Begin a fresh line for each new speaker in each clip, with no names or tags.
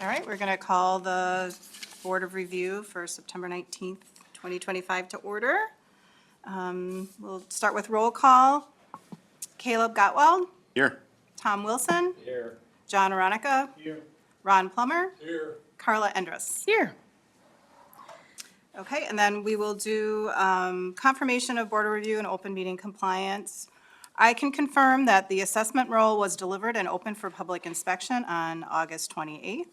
All right, we're going to call the Board of Review for September 19th, 2025 to order. We'll start with roll call. Caleb Gotwell,
Here.
Tom Wilson,
Here.
John Aronica,
Here.
Ron Plummer,
Here.
Carla Endress.
Here.
Okay, and then we will do confirmation of Board of Review and open meeting compliance. I can confirm that the assessment roll was delivered and open for public inspection on August 28th.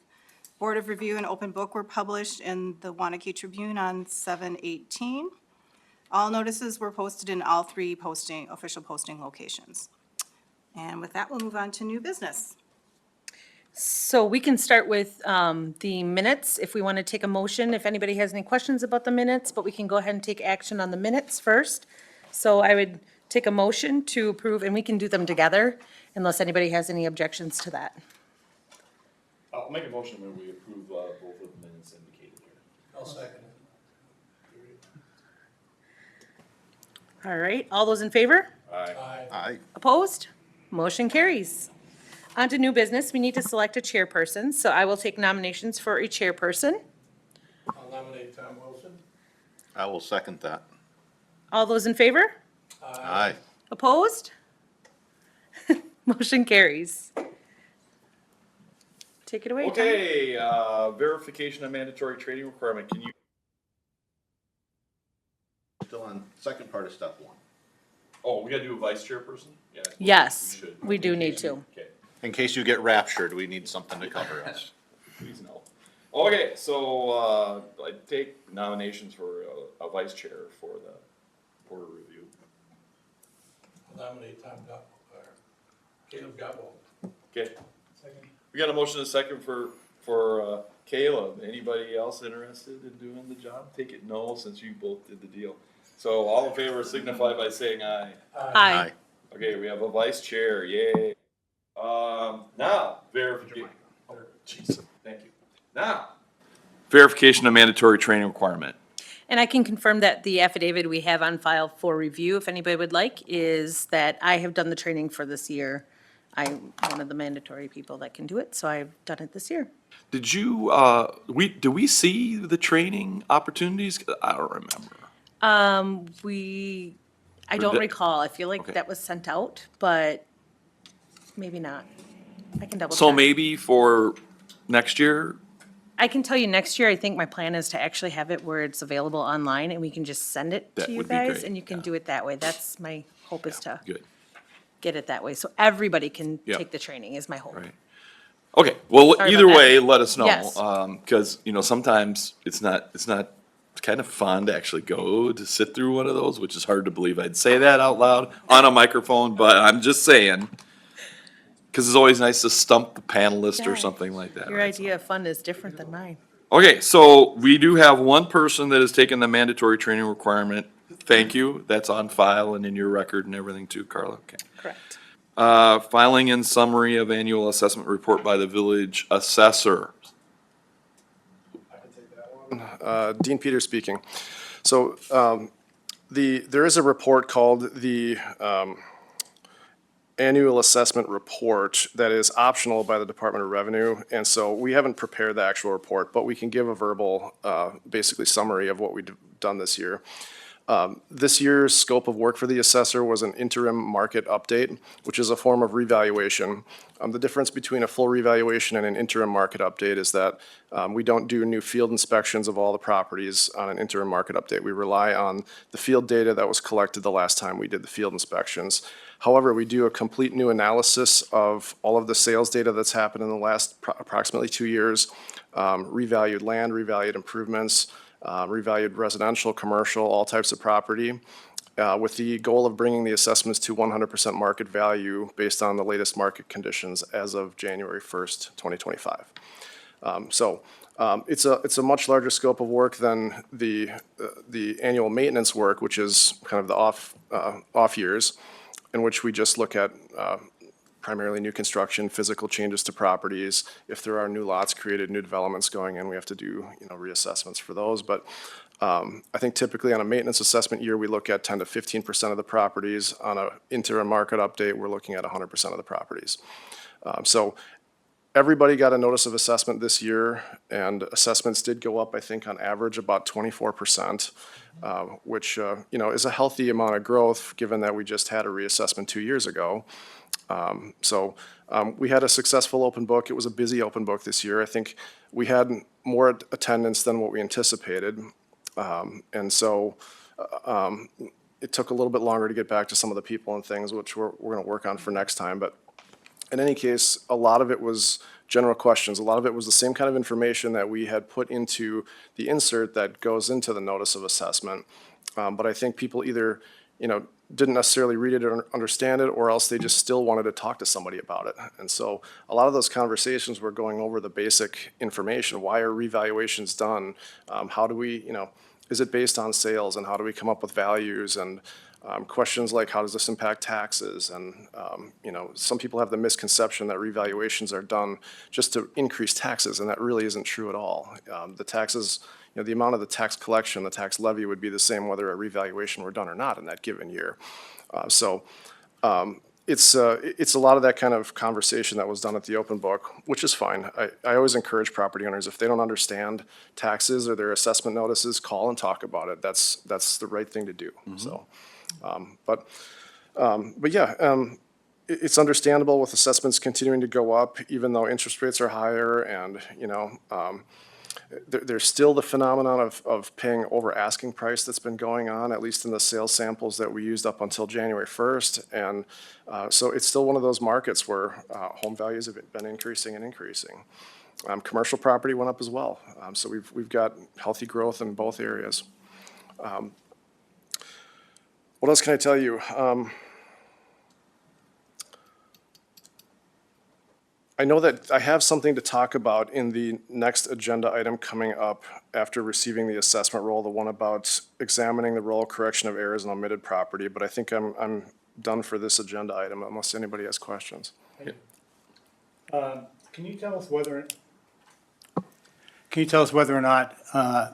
Board of Review and open book were published in the Wanakee Tribune on 7/18. All notices were posted in all three official posting locations. And with that, we'll move on to new business.
So we can start with the minutes if we want to take a motion, if anybody has any questions about the minutes, but we can go ahead and take action on the minutes first. So I would take a motion to approve, and we can do them together unless anybody has any objections to that.
I'll make a motion when we approve both of the minutes indicated here. I'll second it.
All right, all those in favor?
Aye.
Aye.
Opposed? Motion carries. On to new business, we need to select a chairperson, so I will take nominations for a chairperson.
I'll nominate Tom Wilson.
I will second that.
All those in favor?
Aye.
Opposed? Motion carries. Take it away, Tom.
Okay, verification of mandatory training requirement, can you?
Still on second part of step one.
Oh, we gotta do a vice chairperson? Yeah.
Yes,
should.
we do need to.
Okay,
In case you get raptured, we need something to cover us.
please no. Okay, so, I take nominations for a vice chair for the Board of Review.
I'll nominate Caleb Gotwell.
Okay. We got a motion and a second for Caleb. Anybody else interested in doing the job? Take it no, since you both did the deal. So all in favor signify by saying aye.
Aye.
Okay, we have a vice chair, yay. Now, verification. Oh, jeez, thank you. Now, verification of mandatory training requirement.
And I can confirm that the affidavit we have on file for review, if anybody would like, is that I have done the training for this year. I'm one of the mandatory people that can do it, so I've done it this year.
Did you, do we see the training opportunities? I don't remember.
I don't
that-
recall. I feel like
Okay.
that was sent out, but maybe not. I can double check.
So maybe for next year?
I can tell you next year, I think my plan is to actually have it where it's available online and we can just send it
That
to you
would be
guys
great,
and you can
yeah.
do it that way. That's my hope is to
Good,
get it that way. So everybody can
Yeah.
take the training is my hope.
right. Okay, well,
Sorry
either
about that.
way, let us know.
Yes.
Cause sometimes it's kind of fun to actually go to sit through one of those, which is hard to believe I'd say that out loud on a microphone, but I'm just saying. Cause it's always nice to stump the panelist or
Yeah.
something like that.
Your
right?
idea of fun is different than mine.
Okay, so we do have one person that has taken the mandatory training requirement. Thank you. That's on file and in your record and everything too, Carla. Okay.
Correct.
Filing and summary of annual assessment report by the village assessor.
Dean Peters speaking. So there is a report called the Annual Assessment Report that is optional by the Department of Revenue. And so we haven't prepared the actual report, but we can give a verbal, basically summary of what we've done this year. This year's scope of work for the assessor was an interim market update, which is a form of revaluation. The difference between a full revaluation and an interim market update is that we don't do new field inspections of all the properties on an interim market update. We rely on the field data that was collected the last time we did the field inspections. However, we do a complete new analysis of all of the sales data that's happened in the last approximately 2 years, revalued land, revalued improvements, revalued residential, commercial, all types of property, with the goal of bringing the assessments to 100% market value based on the latest market conditions as of January 1st, 2025. It's a much larger scope of work than the annual maintenance work, which is kind of the off years, in which we just look at primarily new construction, physical changes to properties. If there are new lots created, new developments going in, we have to do, reassessments for those. But I think typically on a maintenance assessment year, we look at 10 to 15% of the properties. On an interim market update, we're looking at 100% of the properties. So everybody got a notice of assessment this year, and assessments did go up, I think, on average about 24%, which, is a healthy amount of growth, given that we just had a reassessment 2 years ago. We had a successful open book. It was a busy open book this year. I think we had more attendance than what we anticipated. It took a little bit longer to get back to some of the people and things, which we're going to work on for next time. But in any case, a lot of it was general questions. A lot of it was the same kind of information that we had put into the insert that goes into the notice of assessment. But I think people either, didn't necessarily read it or understand it, or else they just still wanted to talk to somebody about it. And so a lot of those conversations were going over the basic information. Why are revaluations done? How do we, is it based on sales, and how do we come up with values? And questions like, how does this impact taxes? And, some people have the misconception that revaluations are done just to increase taxes, and that really isn't true at all. The taxes, the amount of the tax collection, the tax levy would be the same whether a revaluation were done or not in that given year. It's a lot of that kind of conversation that was done at the open book, which is fine. I always encourage property owners, if they don't understand taxes or their assessment notices, call and talk about it. That's the right thing to do, so. It's understandable with assessments continuing to go up, even though interest rates are higher, and, there's still the phenomenon of paying over asking price that's been going on, at least in the sales samples that we used up until January 1st. And so it's still one of those markets where home values have been increasing and increasing. Commercial property went up as well. So we've got healthy growth in both areas. What else can I tell you? I know that I have something to talk about in the next agenda item coming up after receiving the assessment roll, the one about examining the roll correction of errors and omitted property, but I think I'm done for this agenda item unless anybody has questions.
Can you tell us whether or not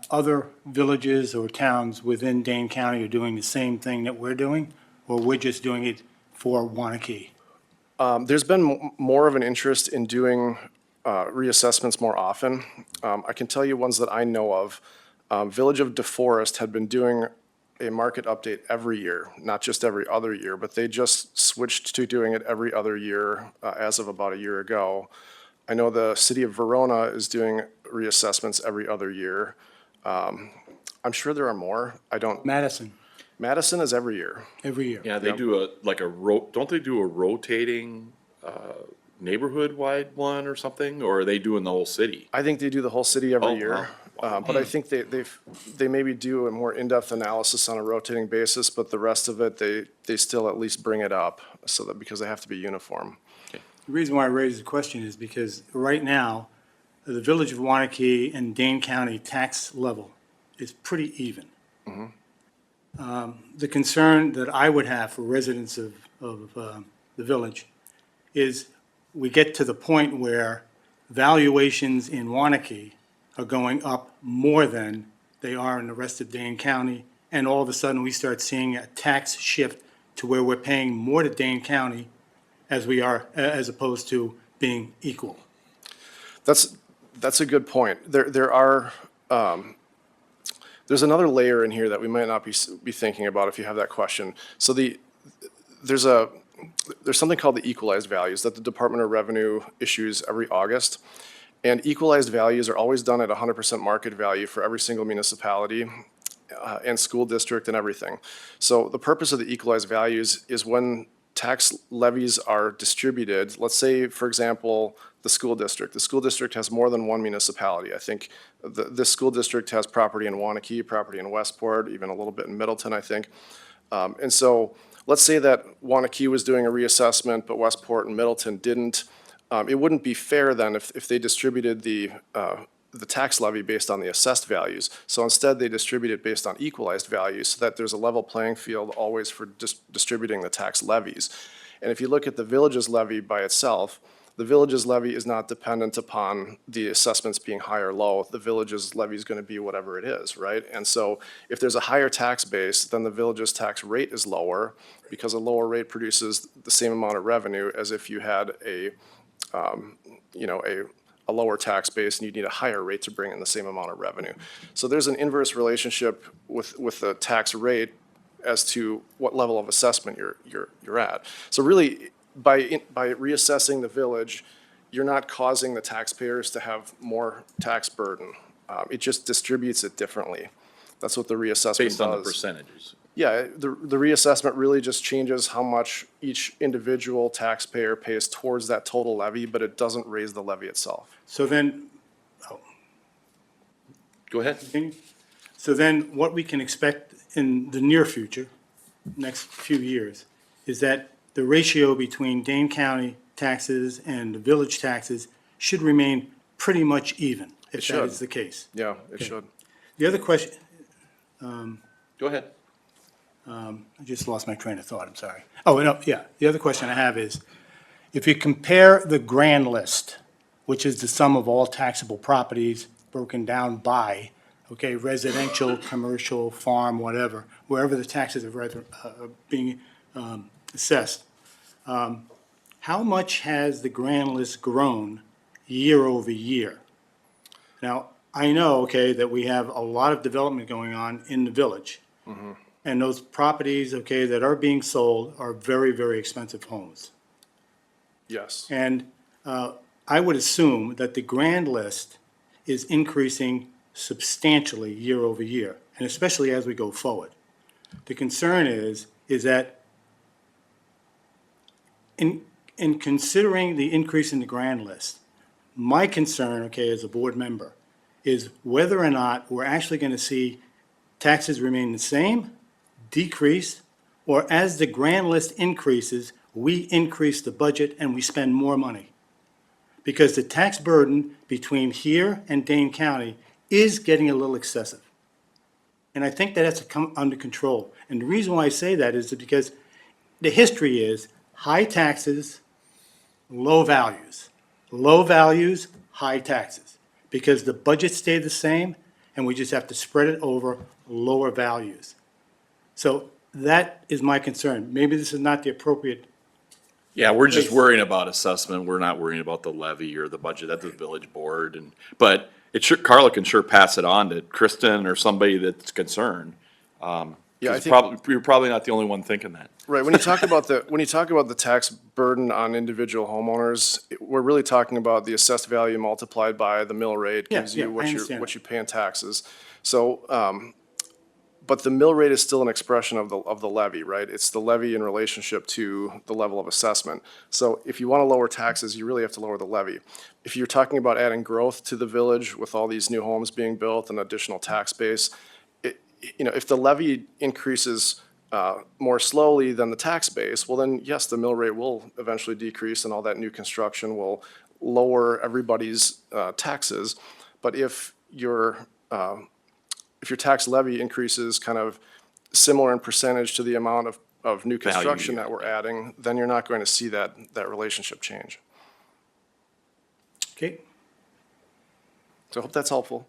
other villages or towns within Dane County are doing the same thing that we're doing, or we're just doing it for Wanakee?
There's been more of an interest in doing reassessments more often. I can tell you ones that I know of. Village of DeForest had been doing a market update every year, not just every other year, but they just switched to doing it every other year as of about a year ago. I know the city of Verona is doing reassessments every other year. I'm sure there are more. Madison is every year.
Every year.
Yeah, they do don't they do a rotating, neighborhood-wide one or something, or are they doing the whole city?
I think they do the whole city every
Oh,
year.
wow.
But I think they maybe do a more in-depth analysis on a rotating basis, but the rest of it, they still at least bring it up so that, because they have to be uniform.
The reason why I raised the question is because right now, the village of Wanakee and Dane County tax level is pretty even. The concern that I would have for residents of the village is we get to the point where valuations in Wanakee are going up more than they are in the rest of Dane County, and all of a sudden we start seeing a tax shift to where we're paying more to Dane County as opposed to being equal.
That's a good point. There's another layer in here that we might not be thinking about if you have that question. So there's something called the equalized values that the Department of Revenue issues every August. And equalized values are always done at 100% market value for every single municipality and school district and everything. So the purpose of the equalized values is when tax levies are distributed, let's say, for example, the school district. The school district has more than one municipality. I think this school district has property in Wanakee, property in Westport, even a little bit in Middleton, I think. And so let's say that Wanakee was doing a reassessment, but Westport and Middleton didn't. It wouldn't be fair then if they distributed the tax levy based on the assessed values. So instead, they distribute it based on equalized values so that there's a level playing field always for distributing the tax levies. And if you look at the village's levy by itself, the village's levy is not dependent upon the assessments being high or low. The village's levy is going to be whatever it is, right? And so if there's a higher tax base, then the village's tax rate is lower because a lower rate produces the same amount of revenue as if you had a you know, a lower tax base and you need a higher rate to bring in the same amount of revenue. So there's an inverse relationship with the tax rate as to what level of assessment you're at. So really, by reassessing the village, you're not causing the taxpayers to have more tax burden. It just distributes it differently. That's what the reassessment does.
Based on the percentages.
Yeah, the reassessment really just changes how much each individual taxpayer pays towards that total levy, but it doesn't raise the levy itself.
So then,
Go ahead.
so then what we can expect in the near future, next few years, is that the ratio between Dane County taxes and the village taxes should remain pretty much even, if that
should.
is the case.
Yeah, it should.
The other question,
Go ahead.
I just lost my train of thought, I'm sorry. Oh, no, yeah, the other question I have is, if you compare the grand list, which is the sum of all taxable properties broken down by, okay, residential, commercial, farm, whatever, wherever the taxes are being assessed, how much has the grand list grown year over year? Now, I know, okay, that we have a lot of development going on in the village. And those properties, okay, that are being sold are very, very expensive homes.
Yes.
And I would assume that the grand list is increasing substantially year over year, and especially as we go forward. The concern is that in considering the increase in the grand list, my concern, okay, as a board member, is whether or not we're actually going to see taxes remain the same, decrease, or as the grand list increases, we increase the budget and we spend more money. Because the tax burden between here and Dane County is getting a little excessive. And I think that has to come under control. And the reason why I say that is because the history is high taxes, low values. Low values, high taxes. Because the budgets stay the same and we just have to spread it over lower values. So that is my concern. Maybe this is not the appropriate.
Yeah, we're just
Please.
worrying about assessment. We're not worrying about the levy or the budget at the village board and, but it sure, Carla can sure pass it on to Kristen or somebody that's concerned.
Yeah, I
'Cause
think-
you're probably not the only one thinking that.
Right, when you talk about the tax burden on individual homeowners, we're really talking about the assessed value multiplied by the mill rate
Yeah,
gives
yeah,
you
I
what
understand
what
that.
you pay in taxes. So, but the mill rate is still an expression of the levy, right? It's the levy in relationship to the level of assessment. So if you want to lower taxes, you really have to lower the levy. If you're talking about adding growth to the village with all these new homes being built and additional tax base, you know, if the levy increases more slowly than the tax base, well then, yes, the mill rate will eventually decrease and all that new construction will lower everybody's taxes. But if your tax levy increases kind of similar in percentage to the amount of new construction that we're adding, then you're not going to see that relationship change.
Okay,
So I hope that's helpful.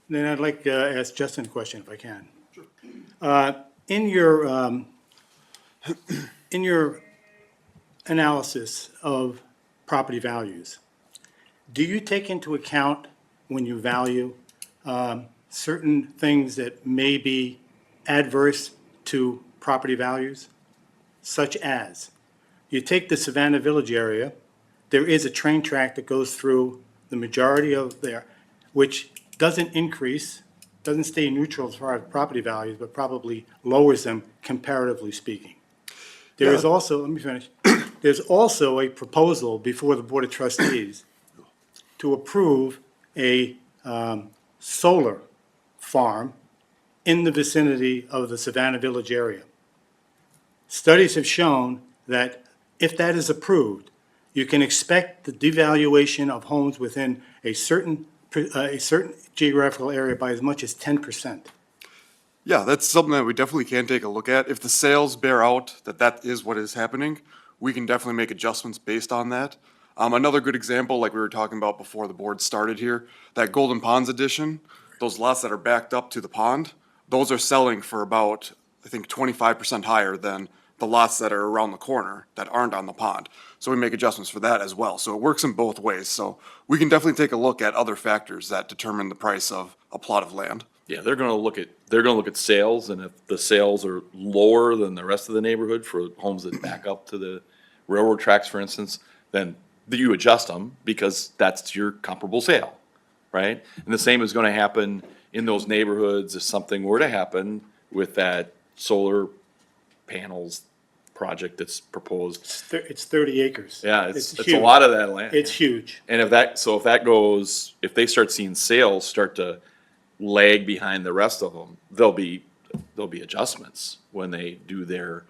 then I'd like to ask Justin a question if I can. In your analysis of property values, do you take into account when you value certain things that may be adverse to property values? Such as, you take the Savannah Village area, there is a train track that goes through the majority of there, which doesn't increase, doesn't stay neutral as far as property values, but probably lowers them comparatively speaking. There is also, let me finish, there's also a proposal before the Board of Trustees to approve a solar farm in the vicinity of the Savannah Village area. Studies have shown that if that is approved, you can expect the devaluation of homes within a certain geographical area by as much as 10%.
Yeah, that's something that we definitely can take a look at. If the sales bear out that that is what is happening, we can definitely make adjustments based on that. Another good example, like we were talking about before the board started here, that Golden Ponds addition, those lots that are backed up to the pond, those are selling for about, I think, 25% higher than the lots that are around the corner that aren't on the pond. So we make adjustments for that as well. So it works in both ways. So we can definitely take a look at other factors that determine the price of a plot of land.
Yeah, they're gonna look at sales, and if the sales are lower than the rest of the neighborhood for homes that back up to the railroad tracks, for instance, then you adjust them because that's your comparable sale, right? And the same is gonna happen in those neighborhoods if something were to happen with that solar panels project that's proposed.
It's 30 acres.
Yeah, it's a
huge.
lot of that land.
It's huge.
And if that goes, if they start seeing sales start to lag behind the rest of them, there'll be adjustments when they do their,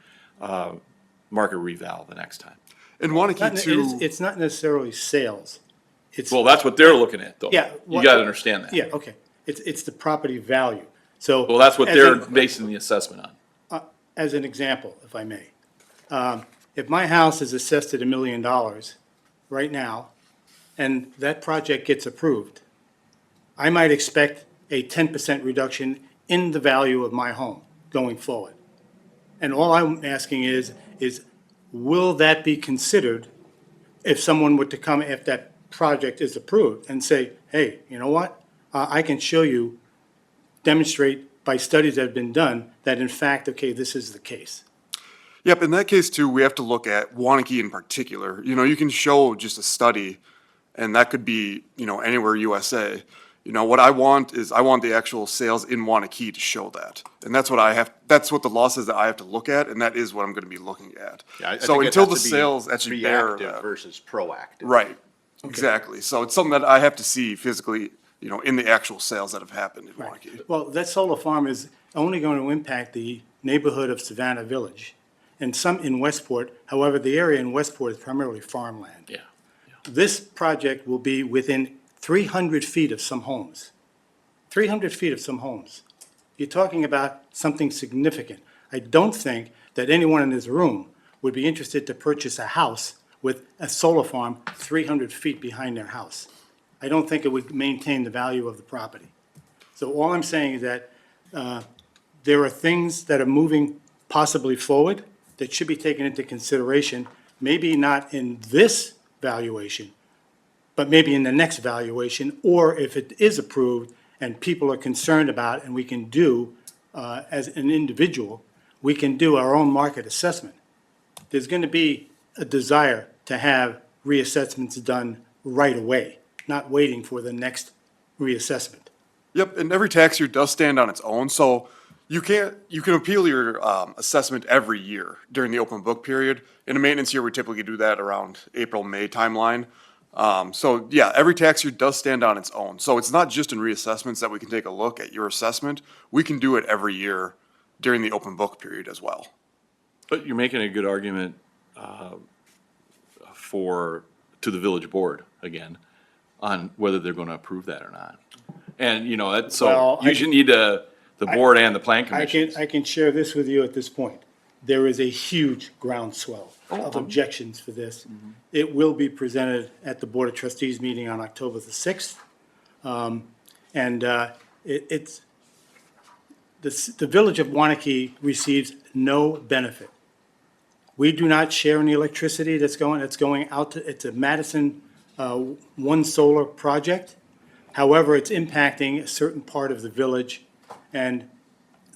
market reval the next time.
In Wanakee too.
It's not necessarily sales. It's,
Well, that's what they're looking at, though.
Yeah,
You
what-
gotta understand that.
yeah, okay. It's the property value. So.
Well, that's what
as
they're
an-
basing the assessment on.
As an example, if I may. If my house is assessed at $1 million right now, and that project gets approved, I might expect a 10% reduction in the value of my home going forward. And all I'm asking is will that be considered if someone were to come if that project is approved and say, hey, you know what? I can show you, demonstrate by studies that have been done that in fact, okay, this is the case.
Yep, in that case too, we have to look at Wanakee in particular. You know, you can show just a study, and that could be, you know, anywhere USA. You know, what I want the actual sales in Wanakee to show that. And that's what the law says that I have to look at, and that is what I'm gonna be looking at.
Yeah, I
So
think it
until
has
the
to be
sales actually bear
reactive
that.
versus proactive.
Right, exactly. So it's something that I have to see physically, you know, in the actual sales that have happened in Wanakee.
Well, that solar farm is only going to impact the neighborhood of Savannah Village and some in Westport. However, the area in Westport is primarily farmland.
Yeah.
This project will be within 300 feet of some homes. 300 feet of some homes. You're talking about something significant. I don't think that anyone in this room would be interested to purchase a house with a solar farm 300 feet behind their house. I don't think it would maintain the value of the property. So all I'm saying is that there are things that are moving possibly forward that should be taken into consideration, maybe not in this valuation, but maybe in the next valuation, or if it is approved and people are concerned about it, and we can do, as an individual, we can do our own market assessment. There's going to be a desire to have reassessments done right away, not waiting for the next reassessment.
Yep, and every tax year does stand on its own, so you can appeal your assessment every year during the open book period. In a maintenance year, we typically do that around April, May timeline. So yeah, every tax year does stand on its own. So it's not just in reassessments that we can take a look at your assessment. We can do it every year during the open book period as well.
But you're making a good argument, to the village board, again, on whether they're gonna approve that or not. And, you know, that's, so
Well,
you should need the board and the plan
I
commission.
can share this with you at this point. There is a huge groundswell of objections for this. It will be presented at the Board of Trustees meeting on October the 6th. The Village of Wanakee receives no benefit. We do not share any electricity that's going out to, it's a Madison One Solar project. However, it's impacting a certain part of the village, and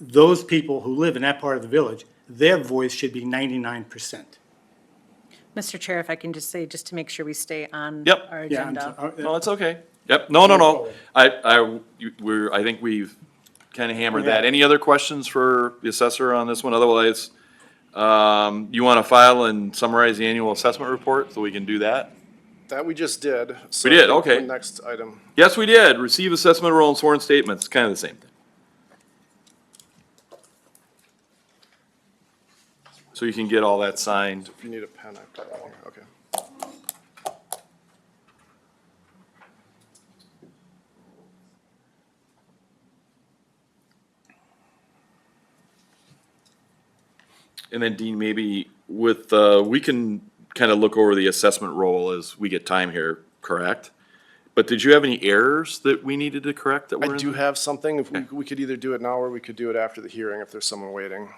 those people who live in that part of the village, their voice should be 99%.
Mr. Chair, if I can just say, just to make sure we stay on
Yep.
our
Yeah, I'm
agenda.
sorry.
No, it's okay. Yep, no. I think we've kinda hammered that.
Yeah.
Any other questions for the assessor on this one? Otherwise, you wanna file and summarize the annual assessment report, so we can do that?
That we just did. So
We did,
I think
okay.
the next item.
Yes, we did. Receive assessment roll and sworn statements, kind of the same thing. So you can get all that signed.
If you need a pen, I've got one here, okay.
And then Dean, maybe with, we can kind of look over the assessment roll as we get time here, correct? But did you have any errors that we needed to correct that were
I
in
do
there?
have something, if we could either do it now or we could do it after the hearing if there's someone waiting.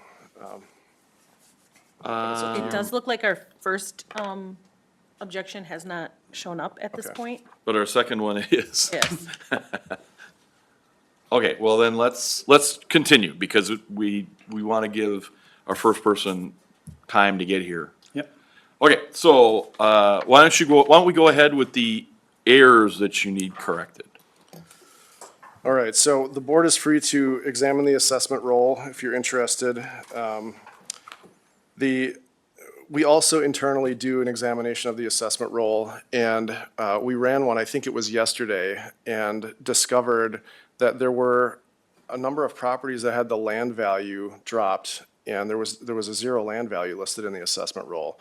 It does look like our first objection has not shown up at this
Okay.
point.
But our second one is.
Yes.
Okay, well then let's continue because we want to give our first person time to get here.
Yep.
Okay, so, why don't we go ahead with the errors that you need corrected?
All right, so the board is free to examine the assessment roll if you're interested. We also internally do an examination of the assessment roll, and we ran one, I think it was yesterday, and discovered that there were a number of properties that had the land value dropped, and there was a zero land value listed in the assessment roll.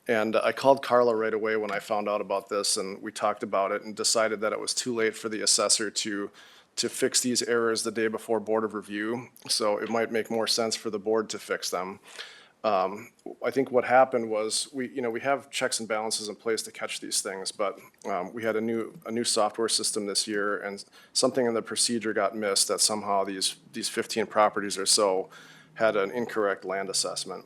And I called Carla right away when I found out about this, and we talked about it and decided that it was too late for the assessor to fix these errors the day before Board of Review, so it might make more sense for the board to fix them. I think what happened was, we have checks and balances in place to catch these things, but we had a new software system this year, and something in the procedure got missed, that somehow these 15 properties or so had an incorrect land assessment.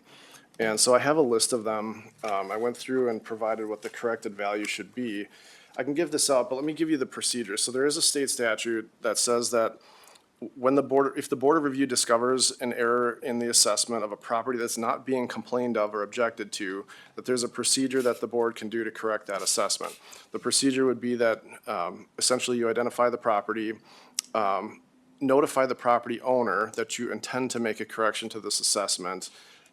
And so I have a list of them. I went through and provided what the corrected value should be. I can give this out, but let me give you the procedure. So there is a state statute that says that if the Board of Review discovers an error in the assessment of a property that's not being complained of or objected to, that there's a procedure that the board can do to correct that assessment. The procedure would be that essentially you identify the property, notify the property owner that you intend to make a correction to this assessment,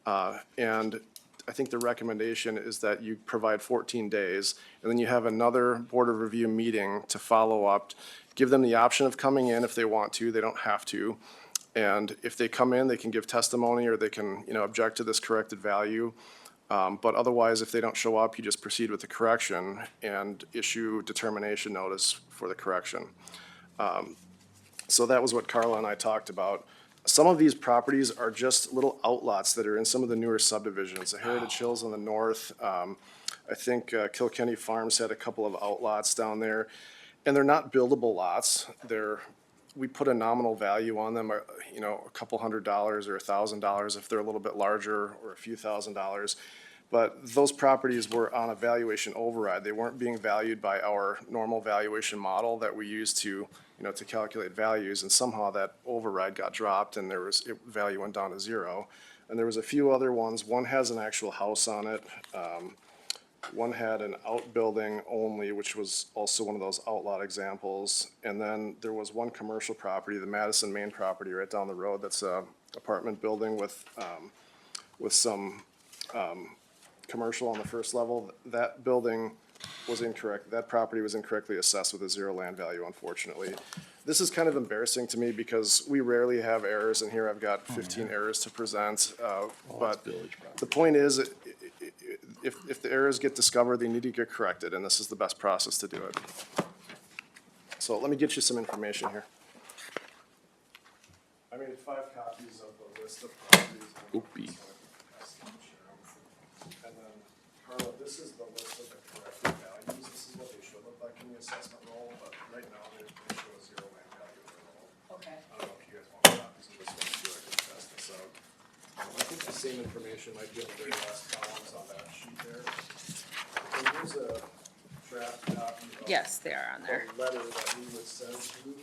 and I think the recommendation is that you provide 14 days, and then you have another Board of Review meeting to follow up. Give them the option of coming in if they want to, they don't have to. And if they come in, they can give testimony or they can, object to this corrected value. But otherwise, if they don't show up, you just proceed with the correction and issue determination notice for the correction. So that was what Carla and I talked about. Some of these properties are just little outlots that are in some of the newer subdivisions. The Heritage Hills on the north, I think Kilkenny Farms had a couple of outlots down there. And they're not buildable lots. We put a nominal value on them, a couple $100 or $1,000 if they're a little bit larger, or a few $1,000s. But those properties were on a valuation override. They weren't being valued by our normal valuation model that we use to calculate values. And somehow that override got dropped and value went down to zero. And there was a few other ones. One has an actual house on it. One had an outbuilding only, which was also one of those outlot examples. And then there was one commercial property, the Madison Main property right down the road, that's a apartment building with some commercial on the first level. That building was incorrect. That property was incorrectly assessed with a zero land value, unfortunately. This is kind of embarrassing to me because we rarely have errors, and here I've got 15 errors to present. But the point is, if the errors get discovered, they need to get corrected, and this is the best process to do it. So let me get you some information here. I made 5 copies of the list of properties.
Oopie.
And then, Carla, this is the list of the corrected values. This is what they should look like in the assessment roll, but right now they show a zero land value in the roll.
Okay.
I don't know if you guys want copies of this one too, I can test this out. I think the same information might be on the very last columns on that sheet there. And here's a draft copy of
Yes, they are on there.
the letter that we would send to.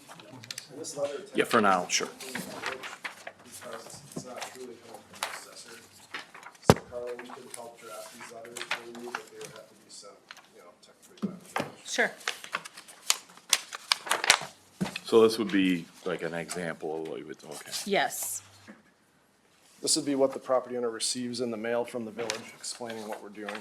And this letter.
Yeah, for now, sure.
Because it's not truly coming from the assessor. So Carla, we can help draft these letters for you, but they would have to be sent, technically by the judge.
Sure.
So this would be like an example of what you would, okay.
Yes.
This would be what the property owner receives in the mail from the village, explaining what we're doing.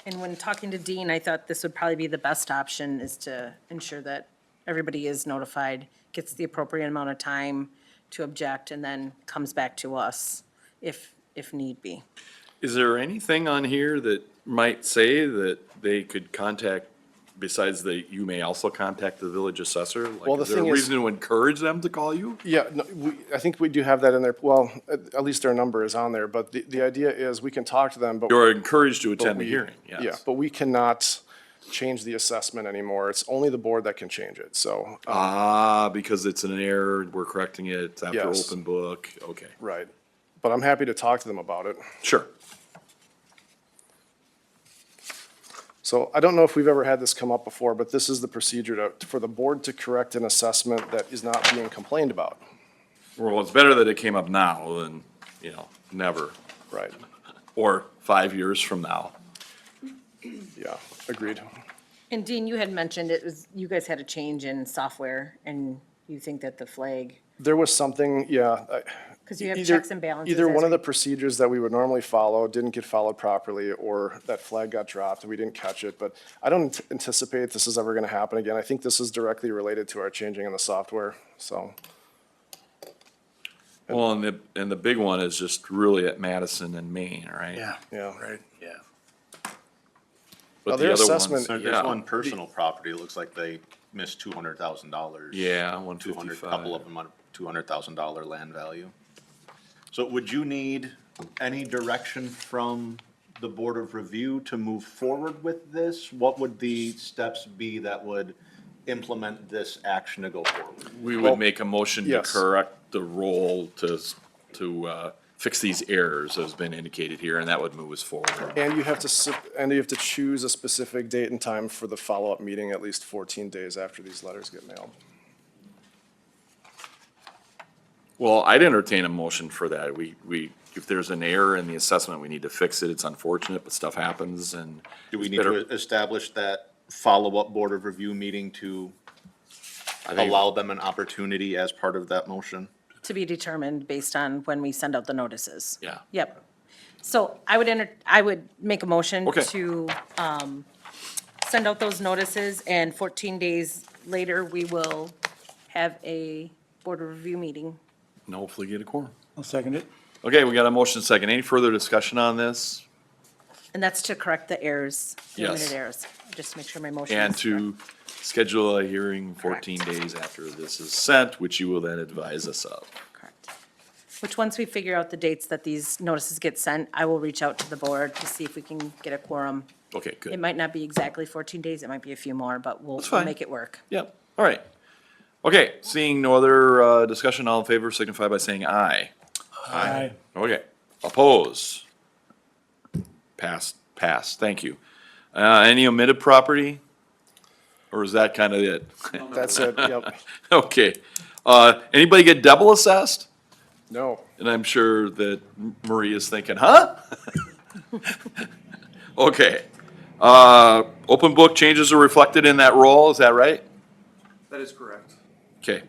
And when talking to Dean, I thought this would probably be the best option, is to ensure that everybody is notified, gets the appropriate amount of time to object, and then comes back to us if need be.
Is there anything on here that might say that they could contact, besides you may also contact the village assessor? Like,
Well, the
is there a
thing is-
reason to encourage them to call you?
Yeah, no, I think we do have that in there. Well, at least their number is on there, but the idea is we can talk to them, but.
You're encouraged to
but
attend the
we-
hearing, yes.
Yeah, but we cannot change the assessment anymore. It's only the board that can change it, so.
Because it's an error, we're correcting it, it's after
Yes.
open book, okay,
Right. But I'm happy to talk to them about it.
sure.
So I don't know if we've ever had this come up before, but this is the procedure for the board to correct an assessment that is not being complained about.
Well, it's better that it came up now than, never,
Right,
or 5 years from now.
yeah, agreed.
And Dean, you had mentioned it was, you guys had a change in software, and you think that the flag,
There was something, yeah.
because you have
Either-
checks and balances.
Either
as
one of the
we-
procedures that we would normally follow didn't get followed properly, or that flag got dropped and we didn't catch it. But I don't anticipate this is ever gonna happen again. I think this is directly related to our changing in the software, so.
Well, and the big one is just really at Madison and Maine, right?
Yeah,
Yeah.
right, yeah.
But
Now,
the
their
other ones-
assessment-
There's
yeah.
one personal property, it looks like they missed $200,000.
Yeah,
200,
155.
couple of them on $200,000 land value. So would you need any direction from the Board of Review to move forward with this? What would the steps be that would implement this action to go forward?
We
Well,
would make a motion to
yes.
correct the roll to fix these errors as been indicated here, and that would move us forward.
And you have to choose a specific date and time for the follow-up meeting at least 14 days after these letters get mailed.
Well, I'd entertain a motion for that. If there's an error in the assessment, we need to fix it. It's unfortunate, but stuff happens and.
Do we
it's
need
better-
to establish that follow-up Board of Review meeting to
I think-
allow them an opportunity as part of that motion?
To be determined based on when we send out the notices.
Yeah.
Yep. So I would make a motion
Okay.
to, send out those notices, and 14 days later, we will have a board of review meeting.
And hopefully get a quorum.
I'll second it.
Okay, we got a motion second. Any further discussion on this?
And that's to correct the errors, the
Yes.
minute errors. Just to make sure my motion
And
is
to schedule a hearing 14
Correct.
days after this is sent, which you will then advise us of.
correct. Which, once we figure out the dates that these notices get sent, I will reach out to the board to see if we can get a quorum.
Okay,
It
good.
might not be exactly 14 days, it might be a few more, but we'll
That's
we'll
fine.
make it work.
Yep, all right. Okay, seeing no other discussion, all in favor signify by saying aye.
Aye.
Okay, oppose? Pass, thank you. Any omitted property? Or is that kind of it?
That's it, yep.
Okay, anybody get double assessed?
No.
And I'm sure that Marie is thinking, huh? Okay, open book changes are reflected in that roll, is that right?
That is correct.
Okay.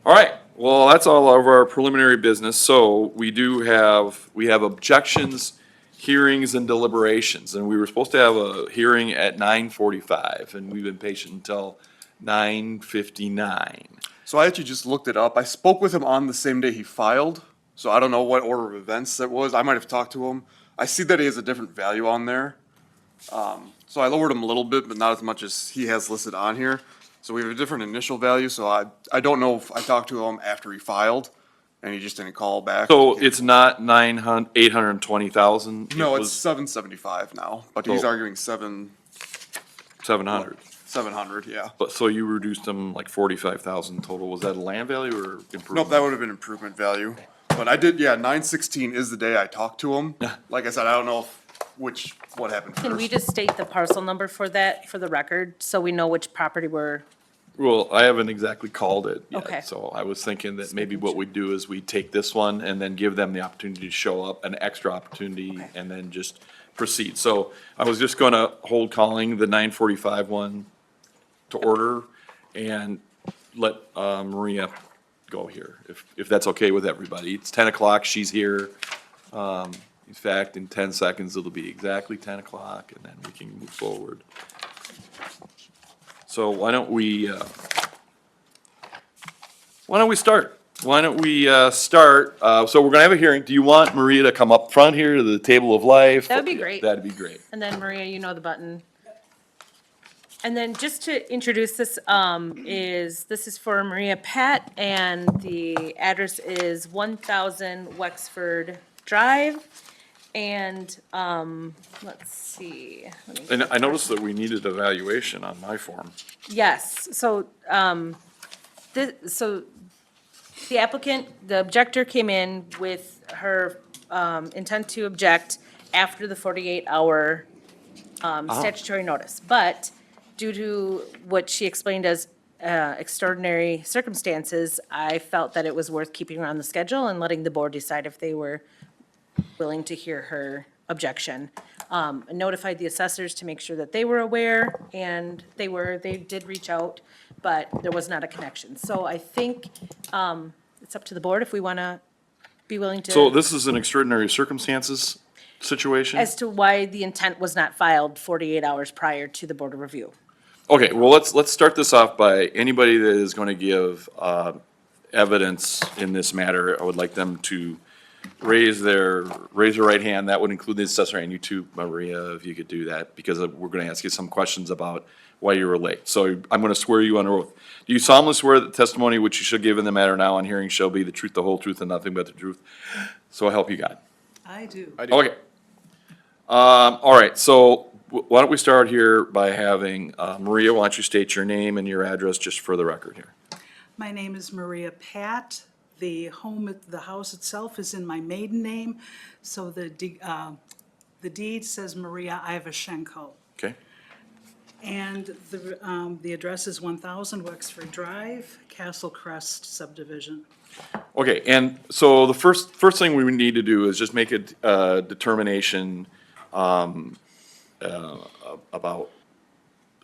All right, well, that's all of our preliminary business, so we have objections, hearings, and deliberations, and we were supposed to have a hearing at 9:45, and we've been patient until 9:59.
So I actually just looked it up. I spoke with him on the same day he filed, so I don't know what order of events that was. I might have talked to him. I see that he has a different value on there. So I lowered him a little bit, but not as much as he has listed on here. So we have a different initial value, so I don't know if I talked to him after he filed, and he just didn't call back.
So it's not 820,000?
No,
it
it's
was
775 now, but he's
Oh.
arguing
700.
700, yeah.
But, so you reduced them like 45,000 total, was that a land value or improvement?
Nope, that would have been improvement value. But I did, yeah, 9/16 is the day I talked to him. Like I said, I don't know what happened
Can we
first.
just state the parcel number for that, for the record, so we know which property we're,
Well, I haven't exactly called it
Okay.
yet, so I was thinking that maybe what we do is we take this one and then give them the opportunity to show up, an extra opportunity,
Okay.
and then just proceed. So I was just gonna hold calling the 9:45 one to order and let Maria go here, if that's okay with everybody. It's 10 o'clock, she's here. In fact, in 10 seconds, it'll be exactly 10 o'clock, and then we can move forward. So why don't we start? Why don't we start? So we're gonna have a hearing. Do you want Maria to come up front here to the table of life?
That would be great.
That'd be great.
and then Maria, you know the button. And then just to introduce this, this is for Maria Pat, and the address is 1000 Wexford Drive. And, let's see. let me
And
get
I noticed that we needed evaluation on my form.
Yes, so, so the applicant, the objector came in with her, intent to object after the 48-hour statutory notice. But due to what she explained as extraordinary circumstances, I felt that it was worth keeping her on the schedule and letting the board decide if they were willing to hear her objection. I notified the assessors to make sure that they were aware, and they did reach out, but there was not a connection. So I think it's up to the board if we want to be willing to.
So this is an extraordinary circumstances situation?
As to why the intent was not filed 48 hours prior to the board of review.
Okay, well, let's start this off by anybody that is going to give evidence in this matter. I would like them to raise their right hand. That would include the assessor and you too, Maria, if you could do that, because we're going to ask you some questions about why you were late. So I'm going to swear you under oath. Do you solemnly swear that the testimony which you shall give in the matter now on hearing shall be the truth, the whole truth, and nothing but the truth? So help you God.
I do.
Okay. All right, so why don't we start here by having, Maria, why don't you state your name and your address just for the record here?
My name is Maria Pat. The house itself is in my maiden name, so the deed says Maria Ivashenko.
Okay?
And the address is 1000 Wexford Drive, Castle Crest subdivision.
Okay, and so the first thing we need to do is just make a determination about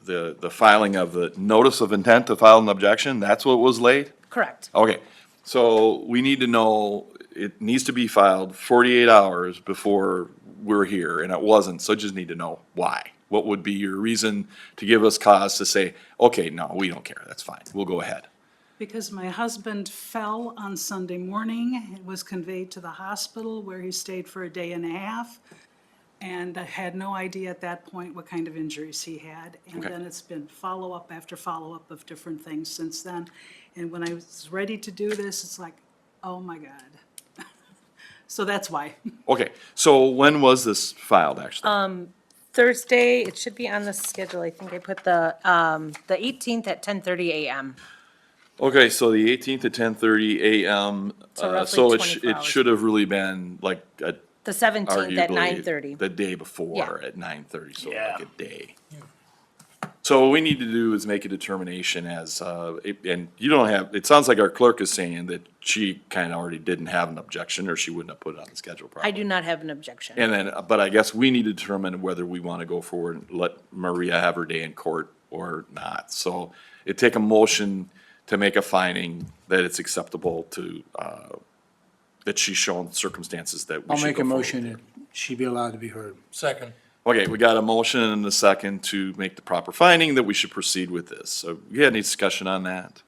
the filing of the notice of intent to file an objection. That's what was late?
Correct.
Okay, so we need to know, it needs to be filed 48 hours before we're here, and it wasn't, so I just need to know why. What would be your reason to give us cause to say, okay, no, we don't care, that's fine, we'll go ahead?
Because my husband fell on Sunday morning, and was conveyed to the hospital where he stayed for a day and a half. And I had no idea at that point what kind of injuries he had. And
Okay.
then it's been follow-up after follow-up of different things since then. And when I was ready to do this, it's like, oh my God. So that's why.
Okay, so when was this filed, actually?
Thursday, it should be on the schedule. I think I put the 18th at 10:30 a.m.
Okay, so the 18th at 10:30 a.m.
So roughly
So
24
it
hours.
should have really been like
The 17th at
arguably
9:30.
the day before
Yeah.
at 9:30, so like a day. So what we need to do is make a determination as, and you don't have, it sounds like our clerk is saying that she kind of already didn't have an objection, or she wouldn't have put it on the schedule
I
properly.
do not have an objection.
And then, but I guess we need to determine whether we want to go forward and let Maria have her day in court or not. So it'd take a motion to make a finding that it's acceptable to, that she's shown circumstances that we
I'll
should
make
go
a
forward
motion
with.
that she be allowed to be heard.
Second.
Okay, we got a motion and a second to make the proper finding that we should proceed with this. So you had any discussion on that?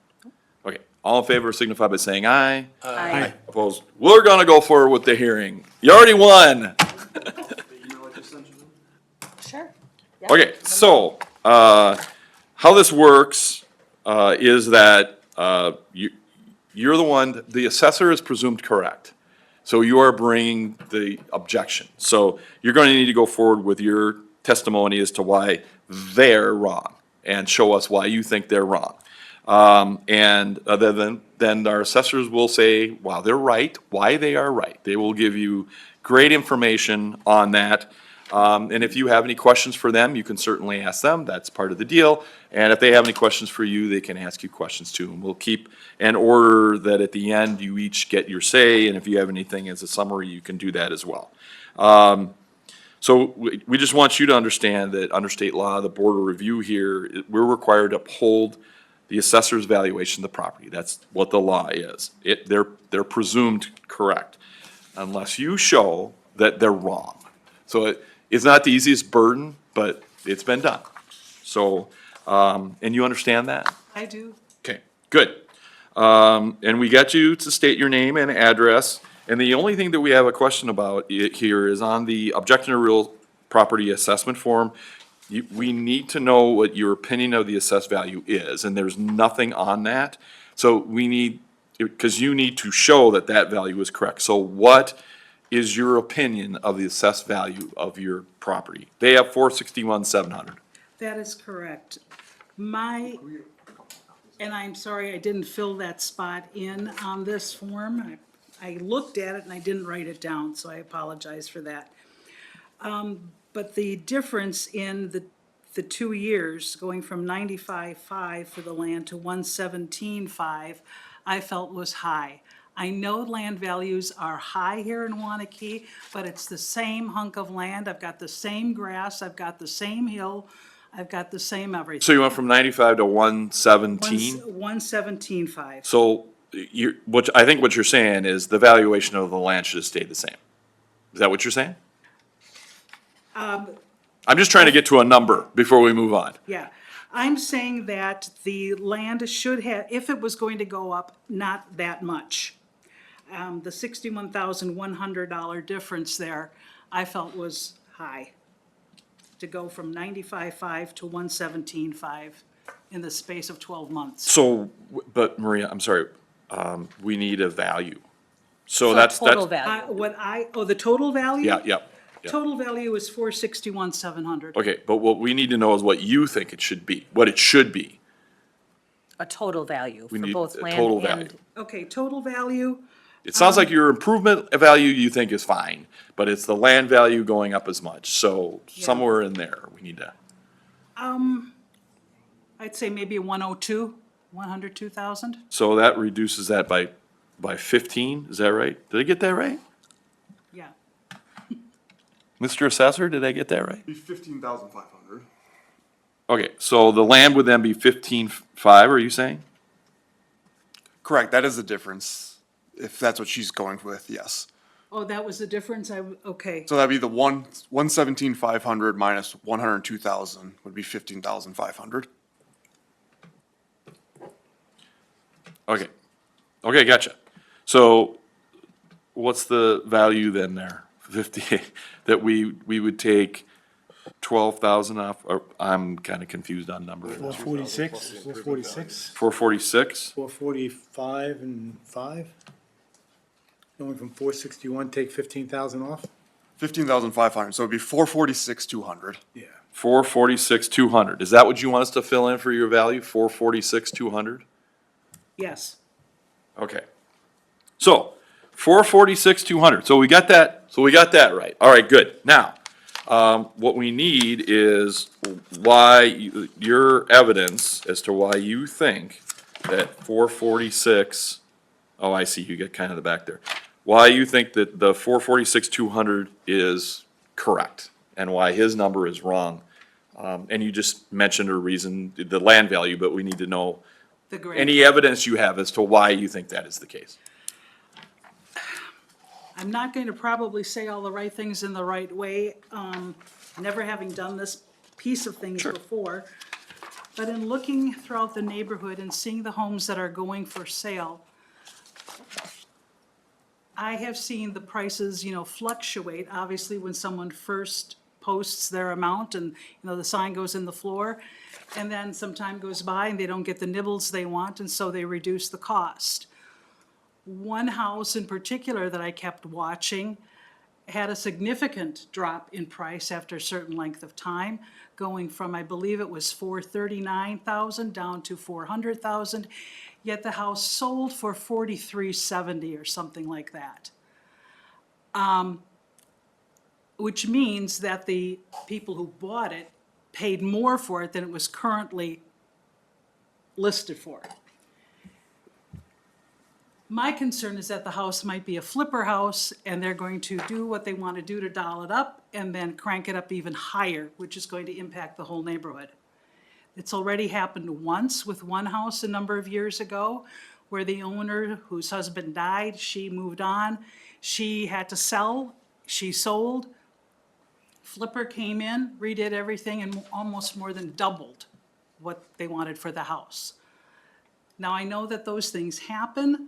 Okay, all in favor signify by saying aye.
Aye.
Opposed? We're gonna go forward with the hearing. You already won.
Sure.
Okay, so, how this works, is that, you're the one, the assessor is presumed correct. So you are bringing the objection. So you're going to need to go forward with your testimony as to why they're wrong and show us why you think they're wrong. And then our assessors will say, wow, they're right, why they are right. They will give you great information on that. And if you have any questions for them, you can certainly ask them. That's part of the deal. And if they have any questions for you, they can ask you questions too. And we'll keep an order that at the end, you each get your say. And if you have anything as a summary, you can do that as well. So we just want you to understand that under state law, the Board of Review here, we're required to uphold the assessor's valuation of the property. That's what the law is. They're presumed correct unless you show that they're wrong. So it's not the easiest burden, but it's been done. So, and you understand that?
I do.
Okay, good. And we got you to state your name and address. And the only thing that we have a question about here is on the objection to real property assessment form. We need to know what your opinion of the assessed value is, and there's nothing on that. So we need, because you need to show that that value is correct. So what is your opinion of the assessed value of your property? They have 461,700.
That is correct. And I'm sorry, I didn't fill that spot in on this form. I looked at it and I didn't write it down, so I apologize for that. But the difference in the 2 years, going from 95.5 for the land to 117.5, I felt was high. I know land values are high here in Wanakee, but it's the same hunk of land. I've got the same grass, I've got the same hill, I've got the same everything.
So you went from 95 to 117?
117.5.
So I think what you're saying is the valuation of the land should have stayed the same. Is that what you're saying? I'm just trying to get to a number before we move on.
Yeah, I'm saying that the land should have, if it was going to go up, not that much. The $61,100 difference there, I felt was high. To go from 95.5 to 117.5 in the space of 12 months.
So, but Maria, I'm sorry, we need a value. So
So
that's,
total
that's,
value.
The total value?
yeah, yeah. Yeah.
Total value is 461,700.
Okay, but what we need to know is what you think it should be, what it should be.
A total value
We
for
need
both
a
land
total
and.
value.
Okay, total value,
It sounds like your improvement value you think is fine, but it's the land value going up as much. So somewhere in there, we need to,
I'd say maybe 102,000.
so that reduces that by 15, is that right? Did I get that right?
Yeah.
Mr. Assessor, did I get that right?
Be 15,500.
Okay, so the land would then be 15.5, are you saying?
Correct, that is the difference, if that's what she's going with, yes.
Oh, that was the difference? Okay.
So that'd be the 117,500 minus 102,000 would be 15,500.
Okay, okay, gotcha. So what's the value then there? 50, that we would take 12,000 off, or I'm kind of confused on numbers.
446, 446,
446?
445 and 5? Going from 461, take 15,000 off?
15,500, so it'd be 446,200.
Yeah.
446,200. Is that what you want us to fill in for your value? 446,200?
Yes.
Okay. So, 446,200. So we got that right. All right, good. Now, what we need is your evidence as to why you think that 446, oh, I see, you get kind of the back there. Why you think that the 446,200 is correct and why his number is wrong. And you just mentioned a reason, the land value, but we need to know
The grade.
any evidence you have as to why you think that is the case.
I'm not going to probably say all the right things in the right way, never having done this piece of things before. But in looking throughout the neighborhood and seeing the homes that are going for sale, I have seen the prices, fluctuate, obviously, when someone first posts their amount and, the sign goes in the floor, and then some time goes by and they don't get the nibbles they want, and so they reduce the cost. One house in particular that I kept watching had a significant drop in price after a certain length of time, going from, I believe it was 439,000 down to 400,000, yet the house sold for 4370 or something like that. Which means that the people who bought it paid more for it than it was currently listed for. My concern is that the house might be a flipper house, and they're going to do what they want to do to doll it up, and then crank it up even higher, which is going to impact the whole neighborhood. It's already happened once with one house a number of years ago, where the owner, whose husband died, she moved on, she had to sell, she sold. Flipper came in, redid everything, and almost more than doubled what they wanted for the house. Now, I know that those things happen,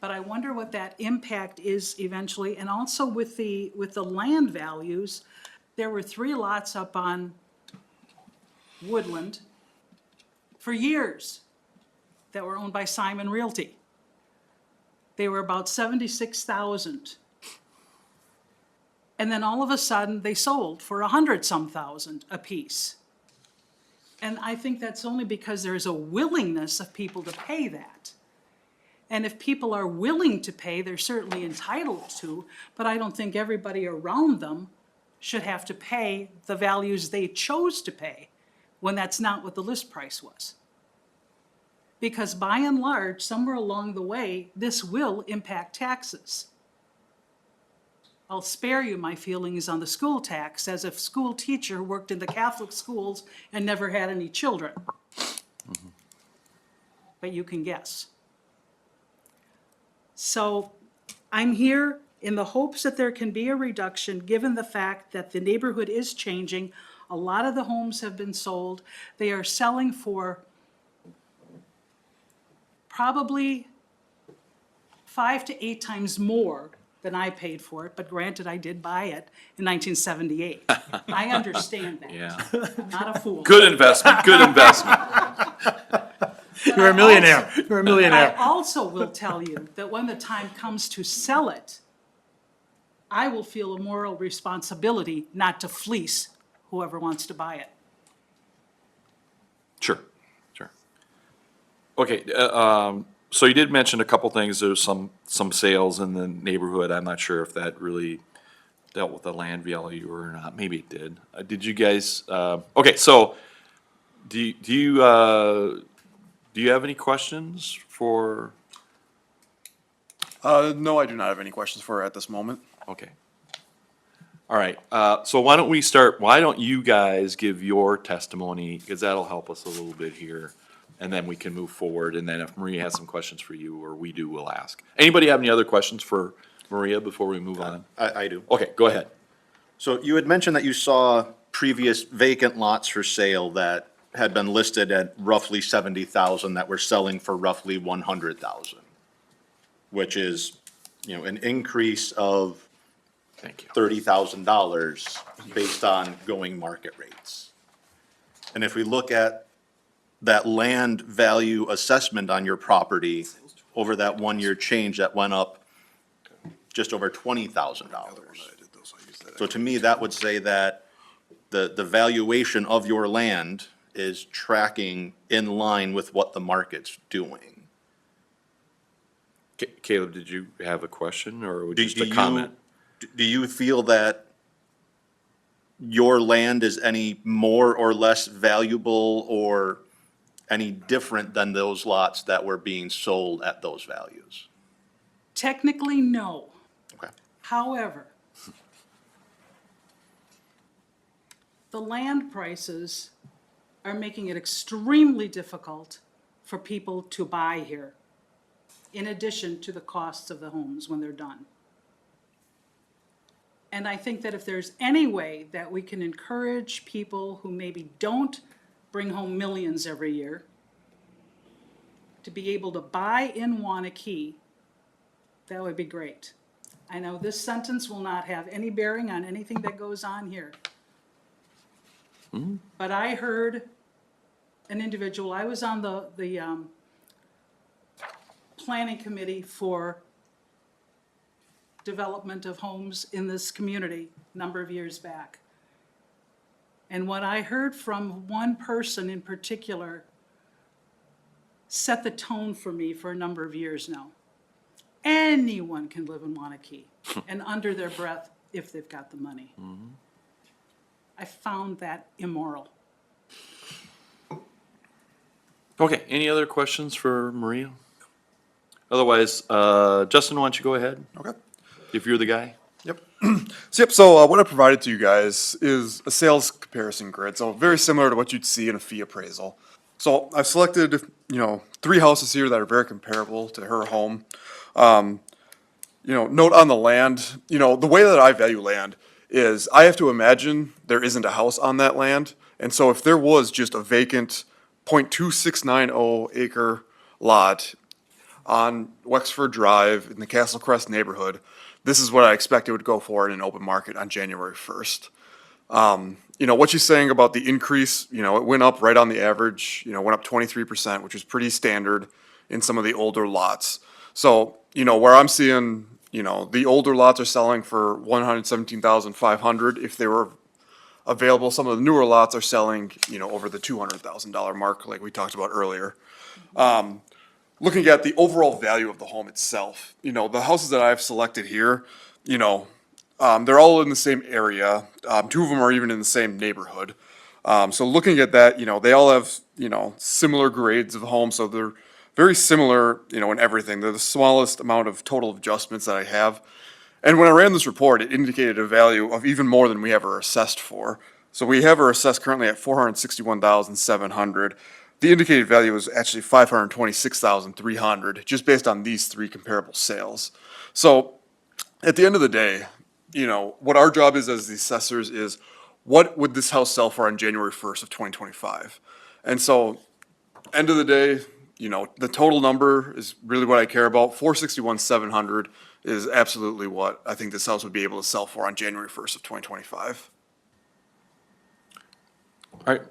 but I wonder what that impact is eventually. And also with the land values, there were 3 lots up on Woodland for years that were owned by Simon Realty. They were about 76,000. And then all of a sudden, they sold for 100-some thousand apiece. And I think that's only because there is a willingness of people to pay that. And if people are willing to pay, they're certainly entitled to, but I don't think everybody around them should have to pay the values they chose to pay when that's not what the list price was. Because by and large, somewhere along the way, this will impact taxes. I'll spare you my feelings on the school tax, as if school teacher worked in the Catholic schools and never had any children. But you can guess. So I'm here in the hopes that there can be a reduction, given the fact that the neighborhood is changing. A lot of the homes have been sold. They are selling for probably 5 to 8 times more than I paid for it, but granted, I did buy it in 1978. I understand that.
Yeah.
I'm not a fool.
Good investment, good investment.
You're a millionaire. You're a
I
millionaire.
also will tell you that when the time comes to sell it, I will feel a moral responsibility not to fleece whoever wants to buy it.
Sure, sure. Okay, so you did mention a couple things. There's some sales in the neighborhood. I'm not sure if that really dealt with the land value or not. Maybe it did. Did you guys, okay, so do you have any questions for,
No, I do not have any questions for her at this moment.
okay. All right, so why don't you guys give your testimony, because that'll help us a little bit here. And then we can move forward, and then if Maria has some questions for you, or we do, we'll ask. Anybody have any other questions for Maria before we move on?
I do.
Okay, go ahead.
So you had mentioned that you saw previous vacant lots for sale that had been listed at roughly 70,000 that were selling for roughly 100,000, which is, an increase of
Thank you.
$30,000 based on going market rates. And if we look at that land value assessment on your property over that 1-year change, that went up just over $20,000. So to me, that would say that the valuation of your land is tracking in line with what the market's doing.
Caleb, did you have a question or
Do-
just
do
a
you-
comment?
Do you feel that your land is any more or less valuable or any different than those lots that were being sold at those values?
Technically, no.
Okay.
However, the land prices are making it extremely difficult for people to buy here, in addition to the costs of the homes when they're done. And I think that if there's any way that we can encourage people who maybe don't bring home millions every year to be able to buy in Wanakee, that would be great. I know this sentence will not have any bearing on anything that goes on here. But I heard an individual, I was on the planning committee for development of homes in this community a number of years back. And what I heard from one person in particular set the tone for me for a number of years now. Anyone can live in Wanakee, and under their breath, if they've got the money. I found that immoral.
Okay, any other questions for Maria? Otherwise, Justin, why don't you go ahead,
Okay.
if you're the guy?
Yep. So what I provided to you guys is a sales comparison grid. So very similar to what you'd see in a fee appraisal. So I've selected, 3 houses here that are very comparable to her home. Note on the land, the way that I value land is I have to imagine there isn't a house on that land. And so if there was just a vacant 0.2690 acre lot on Wexford Drive in the Castle Crest neighborhood, this is what I expect it would go for in an open market on January 1st. What she's saying about the increase, it went up right on the average, went up 23%, which is pretty standard in some of the older lots. So, where I'm seeing, the older lots are selling for $117,500 if they were available. Some of the newer lots are selling, over the $200,000 mark, like we talked about earlier. Looking at the overall value of the home itself, the houses that I've selected here, They're all in the same area. Two of them are even in the same neighborhood. So looking at that, they all have, similar grades of homes, so they're very similar, in everything. They're the smallest amount of total adjustments that I have. And when I ran this report, it indicated a value of even more than we have her assessed for. So we have her assessed currently at 461,700. The indicated value is actually 526,300, just based on these three comparable sales. So at the end of the day, what our job is as the assessors is, what would this house sell for on January 1st of 2025? And so, end of the day, the total number is really what I care about. 461,700 is absolutely what I think this house would be able to sell for on January 1st of 2025.
All right,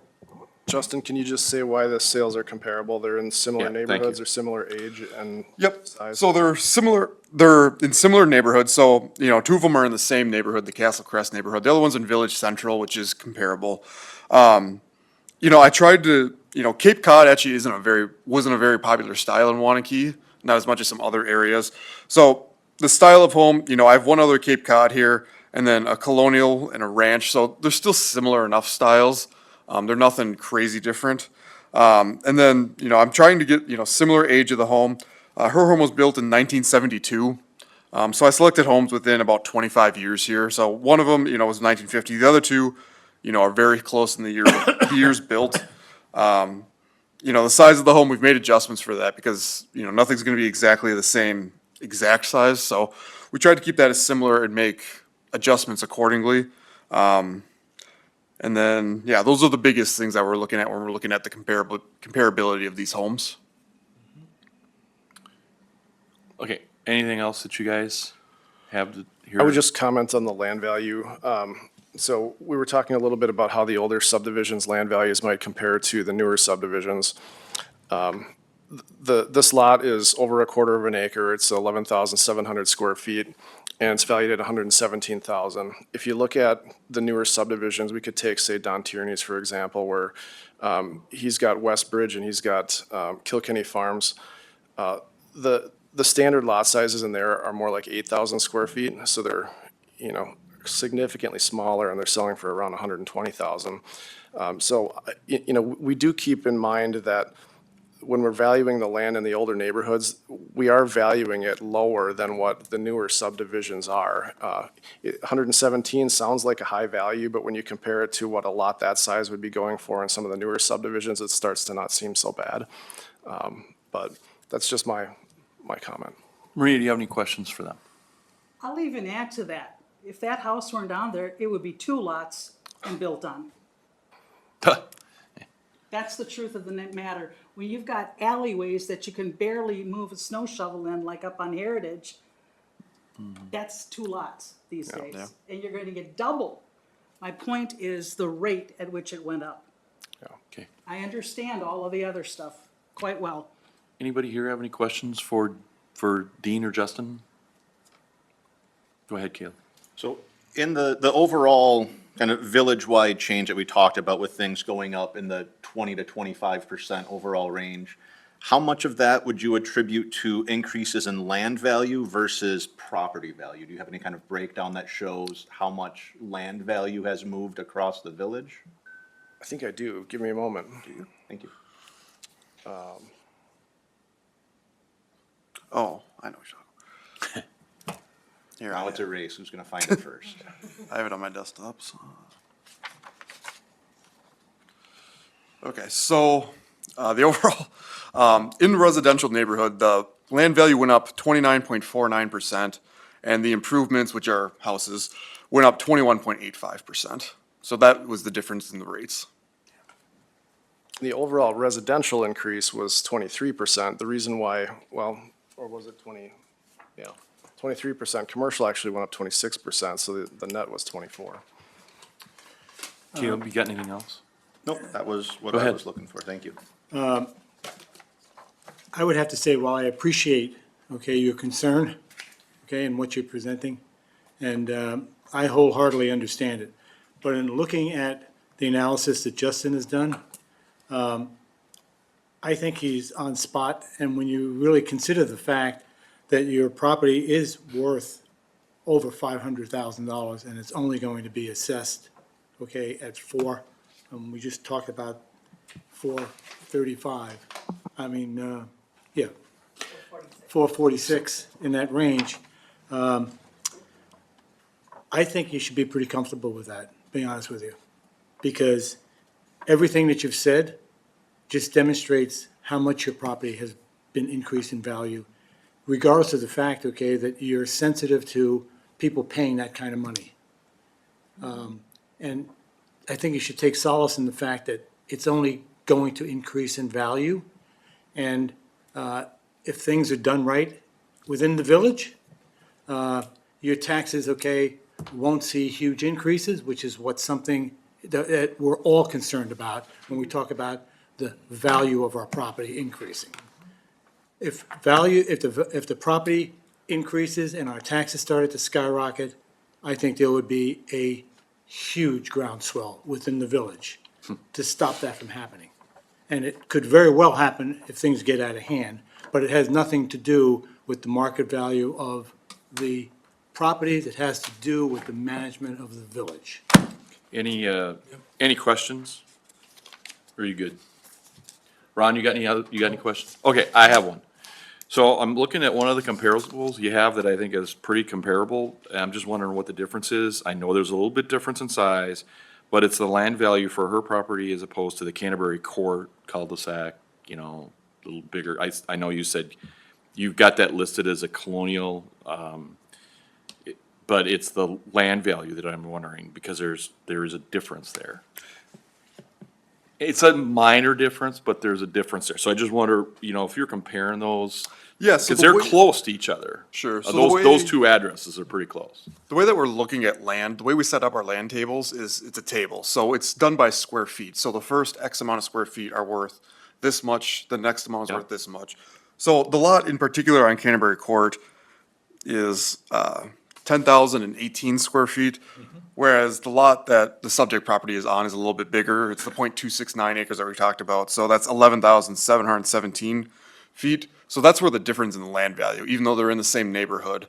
Justin, can you just say why the sales are comparable? They're in similar
Yeah, thank
neighborhoods
you.
or similar age and
Yep,
size?
so they're in similar neighborhoods, so, two of them are in the same neighborhood, the Castle Crest neighborhood. The other one's in Village Central, which is comparable. I tried to, Cape Cod actually wasn't a very popular style in Wanakee, not as much as some other areas. So the style of home, I have one other Cape Cod here, and then a colonial and a ranch, so they're still similar enough styles. They're nothing crazy different. And then, I'm trying to get, similar age of the home. Her home was built in 1972. So I selected homes within about 25 years here. So one of them, was 1950. The other two, are very close in the years built. The size of the home, we've made adjustments for that because, nothing's gonna be exactly the same exact size. So we tried to keep that as similar and make adjustments accordingly. And then, yeah, those are the biggest things that we're looking at when we're looking at the comparability of these homes.
okay, anything else that you guys have to hear?
I would just comment on the land value. So we were talking a little bit about how the older subdivisions' land values might compare to the newer subdivisions. This lot is over a quarter of an acre. It's 11,700 square feet, and it's valued at 117,000. If you look at the newer subdivisions, we could take, say, Don Tierney's, for example, where he's got West Bridge and he's got Kilkenny Farms. The standard lot sizes in there are more like 8,000 square feet, so they're, significantly smaller, and they're selling for around 120,000. So, we do keep in mind that when we're valuing the land in the older neighborhoods, we are valuing it lower than what the newer subdivisions are. 117 sounds like a high value, but when you compare it to what a lot that size would be going for in some of the newer subdivisions, it starts to not seem so bad. But that's just my comment.
Maria, do you have any questions for them?
I'll even add to that. If that house weren't down there, it would be 2 lots and built on. That's the truth of the matter. When you've got alleyways that you can barely move a snow shovel in, like up on Heritage, that's 2 lots these days.
yeah.
And you're going to get double. My point is the rate at which it went up.
Okay,
I understand all of the other stuff quite well.
anybody here have any questions for Dean or Justin? Go ahead, Caleb.
So in the overall kind of village-wide change that we talked about with things going up in the 20 to 25% overall range, how much of that would you attribute to increases in land value versus property value? Do you have any kind of breakdown that shows how much land value has moved across the village?
I think I do. Give me a moment.
Thank you.
Oh, I know what you're talking about. Here,
Now it's a race. Who's gonna find it first?
I have it on my desktop, so. Okay, so, the overall, in the residential neighborhood, the land value went up 29.49%, and the improvements, which are houses, went up 21.85%. So that was the difference in the rates.
The overall residential increase was 23%. The reason why, well, or was it 23%. Commercial actually went up 26%, so the net was 24.
Caleb, you got anything else?
Nope, that was what
Go
I
ahead.
was looking for. Thank you.
I would have to say, while I appreciate, your concern, and what you're presenting, and I wholeheartedly understand it, but in looking at the analysis that Justin has done, I think he's on spot, and when you really consider the fact that your property is worth over $500,000, and it's only going to be assessed, okay, at we just talked about 435. I mean, yeah, 446, in that range. I think you should be pretty comfortable with that, being honest with you. Because everything that you've said just demonstrates how much your property has been increased in value, regardless of the fact, okay, that you're sensitive to people paying that kind of money. And I think you should take solace in the fact that it's only going to increase in value. And if things are done right within the village, your taxes, okay, won't see huge increases, which is something that we're all concerned about when we talk about the value of our property increasing. If the property increases and our taxes started to skyrocket, I think there would be a huge groundswell within the village to stop that from happening. And it could very well happen if things get out of hand, but it has nothing to do with the market value of the properties. It has to do with the management of the village.
Any questions? Or are you good? Ron, you got any questions? Okay, I have one. So I'm looking at one of the comparables you have that I think is pretty comparable. And I'm just wondering what the difference is. I know there's a little bit difference in size, but it's the land value for her property as opposed to the Canterbury Court cul-de-sac, a little bigger. I know you said you've got that listed as a colonial, but it's the land value that I'm wondering, because there is a difference there. It's a minor difference, but there's a difference there. So I just wonder, if you're comparing those,
Yeah, so
because
the
they're
way-
close to each other.
Sure, so the
Those
way-
two addresses are pretty close.
The way that we're looking at land, the way we set up our land tables is it's a table. So it's done by square feet. So the first X amount of square feet are worth this much, the next amount is
Yep.
worth this much. So the lot in particular on Canterbury Court is 10,018 square feet, whereas the lot that the subject property is on is a little bit bigger. It's the .269 acres that we talked about, so that's 11,717 feet. So that's where the difference in the land value, even though they're in the same neighborhood,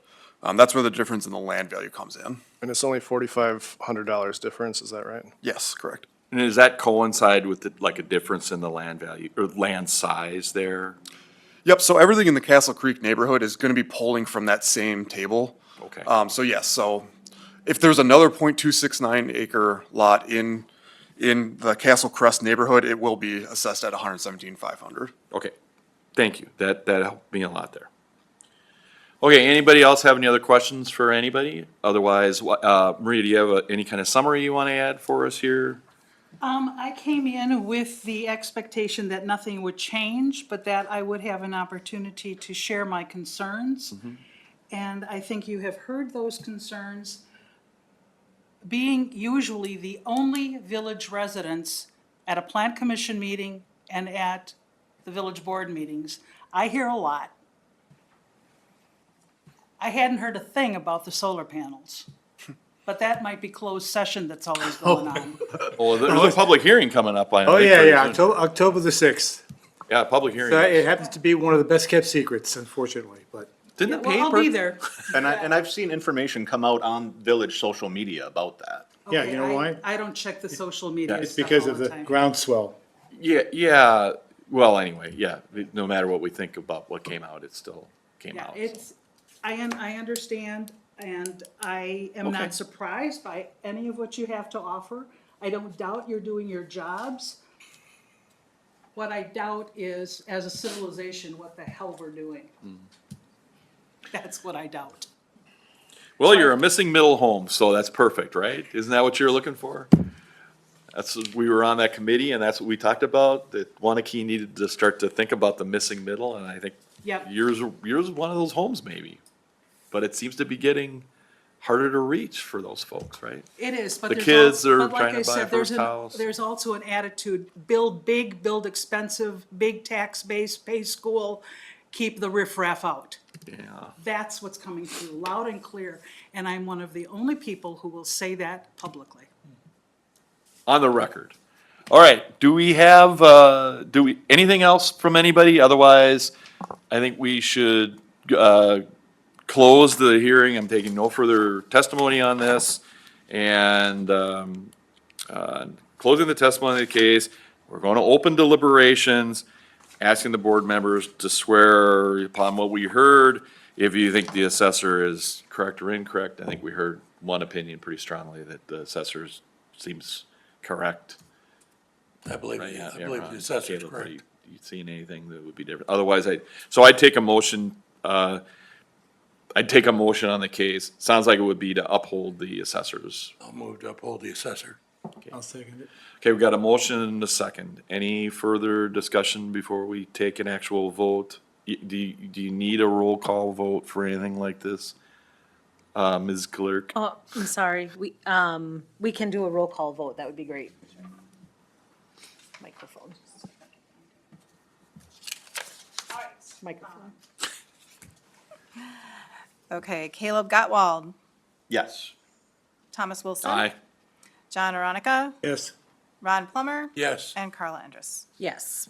that's where the difference in the land value comes in.
And it's only $4,500 difference, is that right?
Yes, correct.
And does that coincide with like a difference in the land value or land size there?
Yep, so everything in the Castle Creek neighborhood is gonna be pulling from that same table.
Okay.
So yes, so if there's another .269 acre lot in the Castle Crest neighborhood, it will be assessed at 117,500.
Okay, thank you. That helped me a lot there. Okay, anybody else have any other questions for anybody? Otherwise, Maria, do you have any kind of summary you want to add for us here?
I came in with the expectation that nothing would change, but that I would have an opportunity to share my concerns. And I think you have heard those concerns. Being usually the only village residents at a plant commission meeting and at the village board meetings, I hear a lot. I hadn't heard a thing about the solar panels, but that might be closed session that's always going on.
Well, there's a public hearing coming up. I
Oh,
think,
yeah,
pretty
yeah,
soon.
October the 6th.
Yeah, public hearing.
So it happens to be one of the best-kept secrets, unfortunately, but.
Didn't the
Well, I'll be
paper?
there.
And I've seen information come out on village social media about that.
Yeah, you know
Okay,
why?
I don't check the social media
It's
stuff
because
all
of
the
the
time.
groundswell.
Yeah, well, anyway, yeah, no matter what we think about what came out, it still came
Yeah,
out.
it's, I understand, and I am
Okay.
not surprised by any of what you have to offer. I don't doubt you're doing your jobs. What I doubt is, as a civilization, what the hell we're doing. That's what I doubt.
Well, you're a missing middle home, so that's perfect, right? Isn't that what you're looking for? We were on that committee and that's what we talked about, that Wanakee needed to start to think about the missing middle, and I think
Yep.
yours is one of those homes maybe. But it seems to be getting harder to reach for those folks, right?
It is, but
The
there's
kids
al-
are
but like
trying
I
to buy a
said, there's
first
an-
house.
There's also an attitude, build big, build expensive, big tax base, pay school, keep the riffraff out.
Yeah.
That's what's coming through loud and clear, and I'm one of the only people who will say that publicly.
On the record. All right, do we have, anything else from anybody? Otherwise, I think we should, close the hearing. I'm taking no further testimony on this. And, closing the testimony of the case, we're going to open deliberations, asking the board members to swear upon what we heard. If you think the assessor is correct or incorrect, I think we heard one opinion pretty strongly that the assessor seems correct.
I believe,
Right,
I
yeah,
believe
Ron,
the assessor's
Caleb, are
correct.
you seen anything that would be different? Otherwise, I'd take a motion, I'd take a motion on the case. Sounds like it would be to uphold the assessors.
I'll move to uphold the assessor.
I'll second it.
Okay, we've got a motion and a second. Any further discussion before we take an actual vote? Do you need a roll call vote for anything like this? Ms. Clerk?
Oh, I'm sorry, we can do a roll call vote, that would be great. Microphone. Microphone.
Okay, Caleb Gottwald,
Yes.
Thomas Wilson.
Aye.
John Aronica,
Yes.
Ron Plummer,
Yes.
and Carla Endres.
Yes.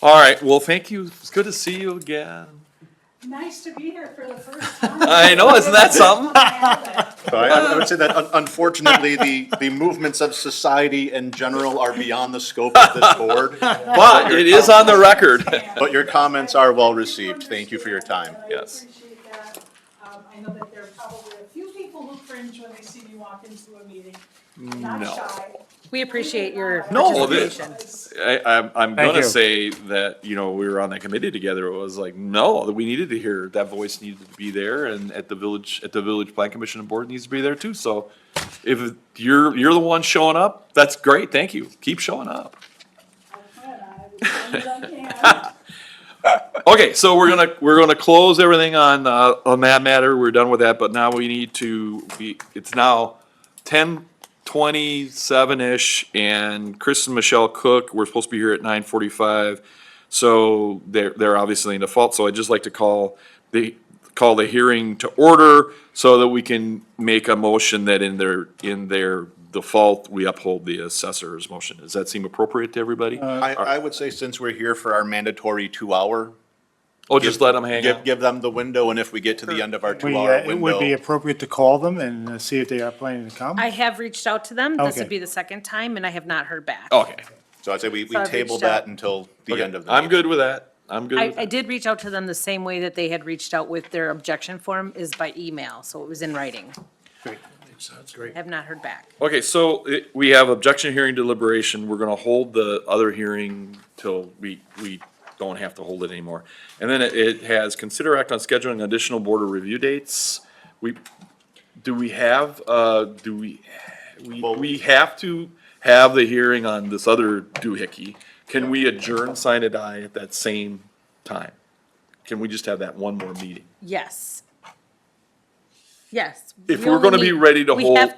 All right, well, thank you. It's good to see you again.
Nice to be here for the first time.
I know, isn't that something?
So I would say that unfortunately, the movements of society in general are beyond the scope of this board.
But it is on the record.
But your comments are well received. Thank you for your time.
Yes.
I appreciate that. I know that there are probably a few people who cringe when they see me walk into a meeting. Not
No.
shy.
We appreciate your
No,
participation.
I'm
Thank
gonna
you.
say that, you know, we were on that committee together, it was like, no, that we needed to hear, that voice needed to be there, and at the village Plan Commission and Board needs to be there too, so if you're the one showing up, that's great, thank you, keep showing up. Okay, so we're gonna close everything on that matter, we're done with that, but now we need to, it's now 10:27-ish, and Chris and Michelle Cook, we're supposed to be here at 9:45. So they're obviously in default, so I'd just like to call the hearing to order so that we can make a motion that in their default, we uphold the assessor's motion. Does that seem appropriate to everybody?
I would say since we're here for our mandatory 2-hour.
Oh, just let them hang out?
Give them the window, and if we get to the end of our
We,
2-hour
it would be
window.
appropriate to call them and see if they are planning to come.
I have reached out to them, this would
Okay.
be the second time, and I have not heard back.
Okay.
So I'd say we
So I've
table
reached
that
out.
until the end of the
I'm
meeting.
good with that. I'm good with
I
that.
did reach out to them the same way that they had reached out with their objection form, is by email, so it was in writing.
Makes sense. Great.
Have not heard back.
Okay, so we have objection hearing deliberation. We're gonna hold the other hearing till we don't have to hold it anymore. And then it has consider act on scheduling additional border review dates. Do we have to have the hearing on this other doohickey? Can we adjourn sine die at that same time? Can we just have that one more meeting?
Yes. Yes.
If
we
we're
only
gonna be
need-
ready to
we
hold-
have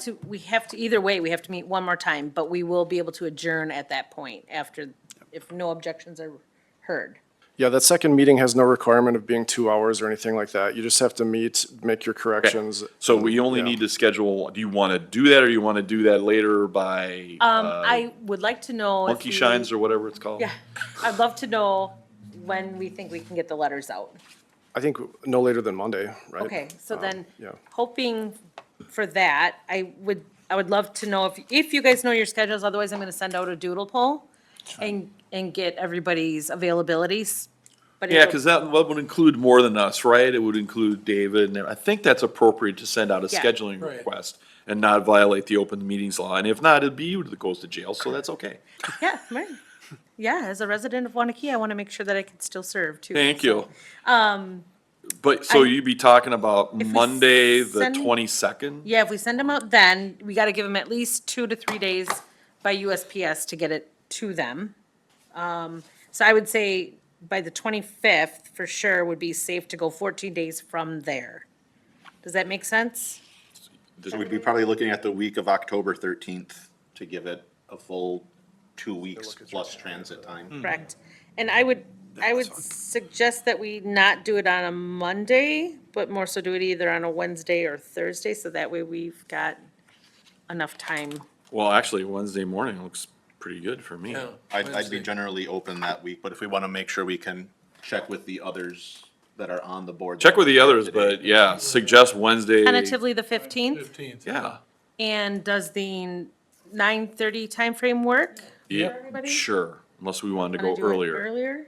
to, either way, we have to meet one more time, but we will be able to adjourn at that point after, if no objections are heard.
Yeah, that second meeting has no requirement of being 2 hours or anything like that. You just have to meet, make your corrections.
So we only
Yeah.
need to schedule, do you wanna do that or you wanna do that later by,
I would like to know if
Monkey
we-
Shines or whatever it's called?
Yeah, I'd love to know when we think we can get the letters out.
I think no later than Monday, right?
Okay, so then,
yeah.
hoping for that, I would love to know if you guys know your schedules, otherwise I'm gonna send out a doodle poll and get everybody's availabilities. But
Yeah,
it'll-
cause that would include more than us, right? It would include David, and I think that's appropriate to send out a
Yeah.
scheduling
Right.
request and not violate the open meetings law, and if not, it'd be you that goes to jail, so that's okay.
Yeah, right. Yeah, as a resident of Wanakee, I wanna make sure that I can still serve too.
Thank
so.
you. But, so
I-
you'd be talking about
If we
Monday, the
send-
22nd?
Yeah, if we send them out then, we gotta give them at least 2 to 3 days by USPS to get it to them. So I would say by the 25th, for sure, would be safe to go 14 days from there. Does that make sense?
So we'd be probably looking at the week of October 13th to give it a full 2 weeks plus transit time.
Correct. And I would suggest that we not do it on a Monday, but more so do it either on a Wednesday or Thursday, so that way we've got enough time.
Well, actually, Wednesday morning looks pretty good for me.
Yeah.
I'd be
Wednesday.
generally open that week, but if we want to make sure we can check with the others that are on the board.
Check with the others, but yeah, suggest Wednesday.
Tentatively the 15th?
15th.
Yeah.
And does the 9:30 timeframe work?
Yeah,
everybody?
sure, unless we wanted to
Wanna
go
do it
earlier.
Earlier?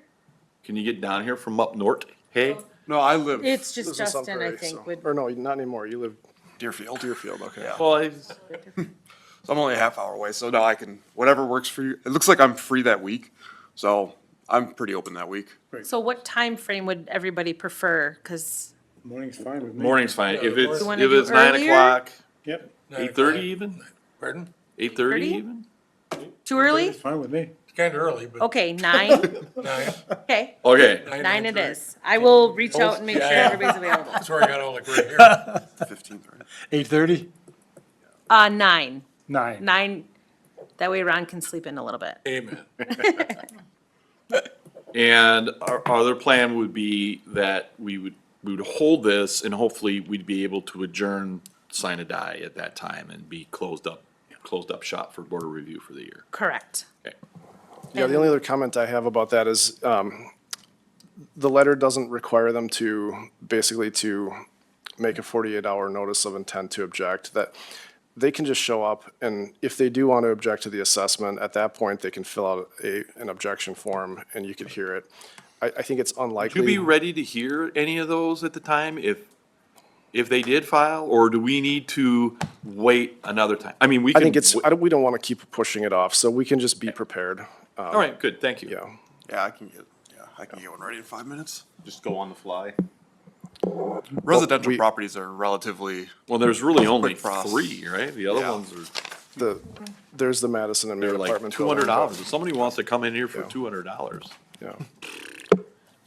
Can you get down here from up north? Hey,
No, I live
It's just
Lives in Sun
Justin, I
Prairie,
think,
so-
would,
Or no, not anymore. You live
Deerfield.
Deerfield, okay.
well,
So I'm only a half hour away, so no, I can, whatever works for you. It looks like I'm free that week, so I'm pretty open that week.
so what time frame would everybody prefer? Because,
Morning's fine with me.
morning's fine. If it's,
You wanna
if
do
it's 9
earlier?
o'clock,
Yep,
8:30 even?
Pardon?
8:30
30?
even?
too early?
it's fine with me.
It's kind of early, but
Okay, 9?
9,
Okay,
Okay,
9 it is. I will reach out and make sure
Yeah.
everybody's available.
that's where I got all the gray hair.
15th, right?
8:30?
9.
9.
9, that way Ron can sleep in a little bit.
Amen.
and our other plan would be that we would hold this and hopefully we'd be able to adjourn, sign a die at that time and be closed up shop for board of review for the year.
Correct.
Okay.
Yeah, the only other comment I have about that is, the letter doesn't require them to, basically to make a 48-hour notice of intent to object, that they can just show up, and if they do want to object to the assessment, at that point, they can fill out an objection form, and you could hear it. I think it's
Would you
unlikely.
be ready to hear any of those at the time if they did file, or do we need to wait another time? I mean, we
I
can.
think it's, we don't want to keep pushing it off, so we can just be prepared.
All right, good, thank you.
Yeah.
Yeah, I can get one ready in 5 minutes.
Just go on the fly.
Residential
we-
properties are relatively,
Well, there's really only
Quick process.
3, right? The other
Yeah.
ones are,
There's the Madison and
they're
Main
like
Apartment building,
$200.
but-
If somebody wants to come in here for
Yeah.
$200,
Yeah.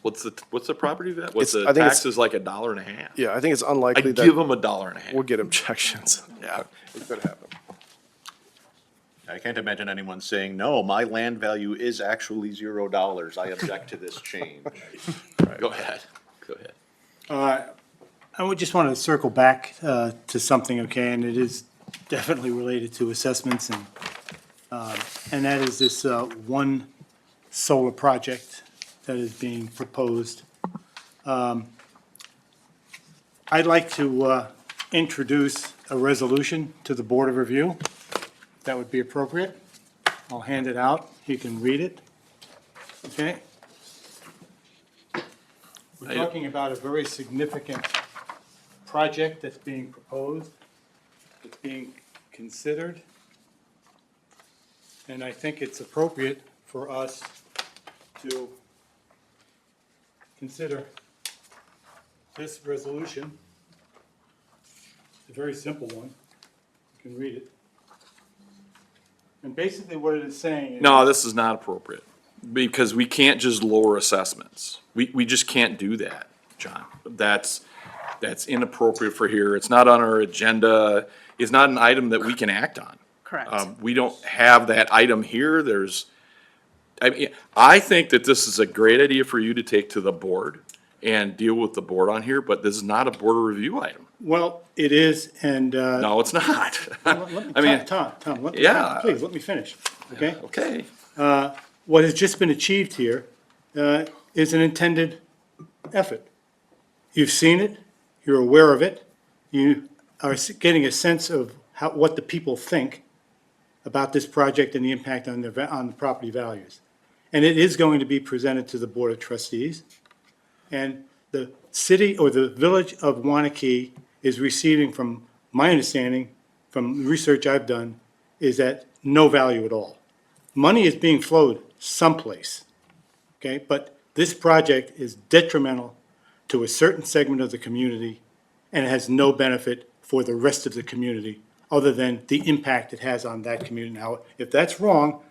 what's the property value? What's
It's-
the
I think it's-
taxes like $1.50?
Yeah, I think it's
I
unlikely
give
that
them $1.50.
we'll get objections.
yeah.
It could happen.
I can't imagine anyone saying, no, my land value is actually $0. I object to this change.
Go ahead, go ahead.
I would just want to circle back to something, okay, and it is definitely related to assessments and that is this one solar project that is being proposed. I'd like to introduce a resolution to the Board of Review. That would be appropriate. I'll hand it out. You can read it. Okay? We're talking about a very significant project that's being proposed, that's being considered. And I think it's appropriate for us to consider this resolution. It's a very simple one. You can read it. And basically what it is saying is.
No, this is not appropriate, because we can't just lower assessments. We just can't do that, John. That's inappropriate for here. It's not on our agenda. It's not an item that we can act on.
Correct.
We don't have that item here. I think that this is a great idea for you to take to the board and deal with the board on here, but this is not a board of review item.
Well, it is, and.
No, it's not.
Let me,
I mean,
Tom, let me,
yeah.
please, let me finish, okay?
okay.
What has just been achieved here is an intended effort. You've seen it, you're aware of it, you are getting a sense of what the people think about this project and the impact on the property values. And it is going to be presented to the Board of Trustees. And the city or the village of Wanakee is receiving, from my understanding, from the research I've done, is that no value at all. Money is being flowed someplace, okay? But this project is detrimental to a certain segment of the community and has no benefit for the rest of the community, other than the impact it has on that community. Now, if that's wrong,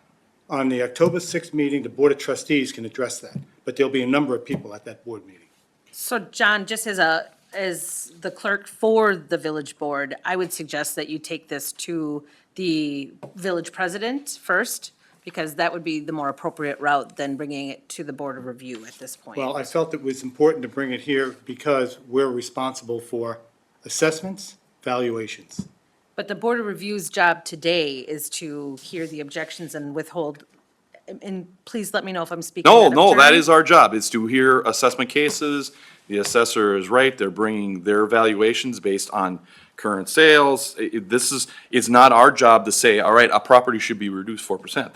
on the October 6th meeting, the Board of Trustees can address that, but there'll be a number of people at that board meeting.
So John, just as the clerk for the village board, I would suggest that you take this to the village president first, because that would be the more appropriate route than bringing it to the board of review at this point.
Well, I felt it was important to bring it here because we're responsible for assessments, valuations.
But the board of review's job today is to hear the objections and withhold, and please let me know if I'm speaking out
No,
of
no, that
turn.
is our job, is to hear assessment cases The assessor is right, they're bringing their valuations based on current sales. It's not our job to say, all right, a property should be reduced 4%.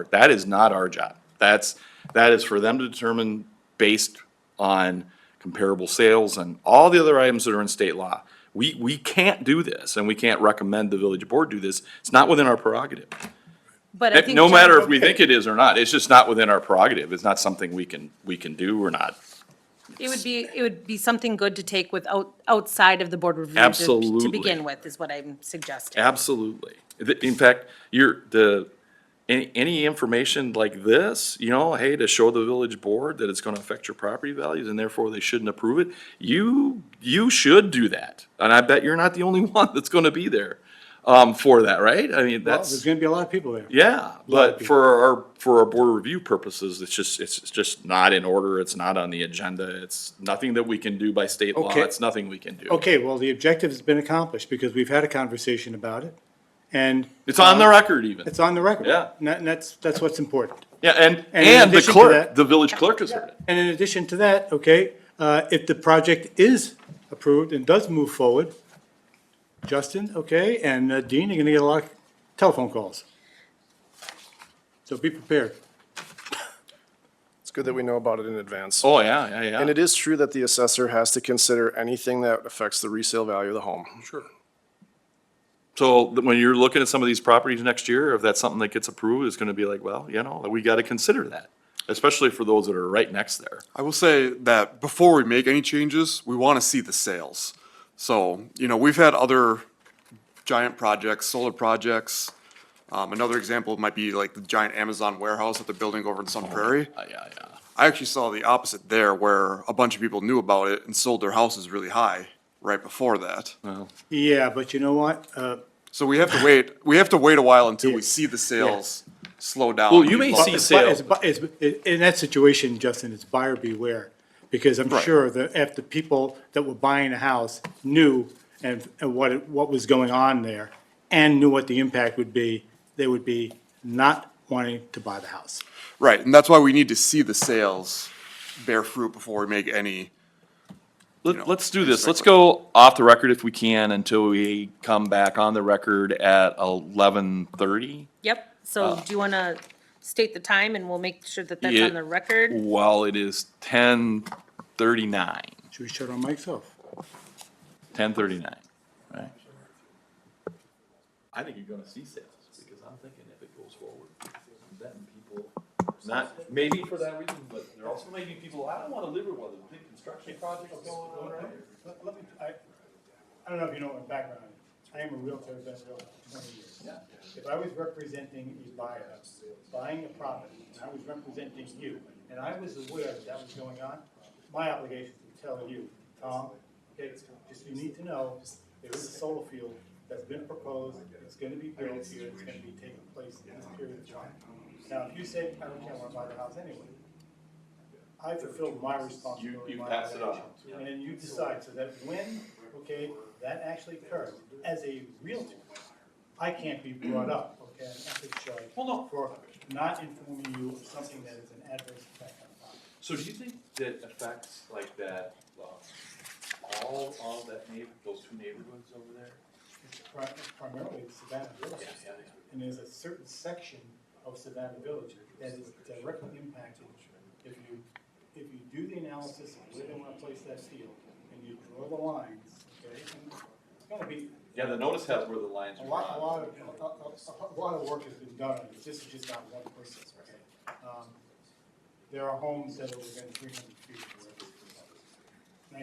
That is not our job. That is for them to determine based on comparable sales and all the other items that are in state law. We can't do this, and we can't recommend the village board do this. It's not within our prerogative.
But I think.
No
John-
matter if we think it is or not, it's just not within our prerogative. It's not something we can do or not.
It would be something good to take outside of the board review. To
Absolutely.
begin with, is what I'm suggesting.
Absolutely. In fact, any information like this, hey, to show the village board that it's gonna affect your property values and therefore they shouldn't approve it, you should do that. And I bet you're not the only one that's gonna be there, for that, right? I mean,
Well, there's
that's,
gonna be a lot of people there.
yeah,
of
but
people.
for our board review purposes, it's just not in order. It's not on the agenda. It's nothing that we can do by state law.
Okay.
It's nothing we can do.
Okay, well, the objective has been accomplished because we've had a conversation about it, and
It's on the record even.
it's on the record.
Yeah.
And that's what's important.
Yeah,
And in
and the
addition to
clerk,
that-
the village clerk has heard it.
And in addition to that, okay, if the project is approved and does move forward, Justin, okay, and Dean, you're gonna get a lot of telephone calls. So be prepared.
It's good that we know about it in advance.
Oh, yeah.
And it is true that the assessor has to consider anything that affects the resale value of the home.
Sure. So when you're looking at some of these properties next year, if that's something that gets approved, it's gonna be like, well, we gotta consider that, especially for those that are right next there.
I will say that before we make any changes, we want to see the sales. So, we've had other giant projects, solar projects. Another example might be like the giant Amazon warehouse that they're building over in Sun Prairie.
Yeah.
I actually saw the opposite there, where a bunch of people knew about it and sold their houses really high right before that.
Yeah, but you know what?
So we have to wait a while until we see the sales slow down.
Well, you may
But-
see
In that situation, Justin, it's buyer beware, because I'm
Right.
sure that if the people that were buying a house knew and what was going on there and knew what the impact would be, they would be not wanting to buy the house.
Right, and that's why we need to see the sales bear fruit before we make any.
Let's do this. Let's go off the record if we can until we come back on the record at 11:30.
Yep, so do you want to state the time and we'll make sure that that's
Yeah.
on the record?
While it is 10:39.
Should we shut our mics off?
10:39, right? I think you're gonna see sales, because I'm thinking if it goes forward, I'm betting people, not, maybe for that reason, but there also may be people, I don't wanna live with a big construction project going on, right?
I don't know if you know my background. I am a realtor, I've been a realtor for 20 years. If I was representing a buyer, buying a property, and I was representing you, and I was aware that was going on, my obligation is to tell you, Tom, okay, just you need to know, there is a solar field that's been proposed, it's gonna be built here, it's gonna be taking place in this period of time. Now, if you say, I don't care, I wanna buy the house anyway, I fulfilled my responsibility.
You
my
pass it on.
obligation. And then you decide, so that when, okay, that actually occurs, as a realtor, I can't be brought up, okay, an ethics charge.
Well, no.
For not informing you of something that is an adverse effect on the property.
So do you think that affects like that, all that those two neighborhoods over there?
It's primarily Savannah Village. And there's a certain section of Savannah Village that is directly impacted. If you do the analysis of where they wanna place that field, and you draw the lines, okay, and it's gonna be,
Yeah, the notice has where the lines
a lot of work has been done on this. This is just not one person, okay? There are homes that are within 300 feet of where this is. Now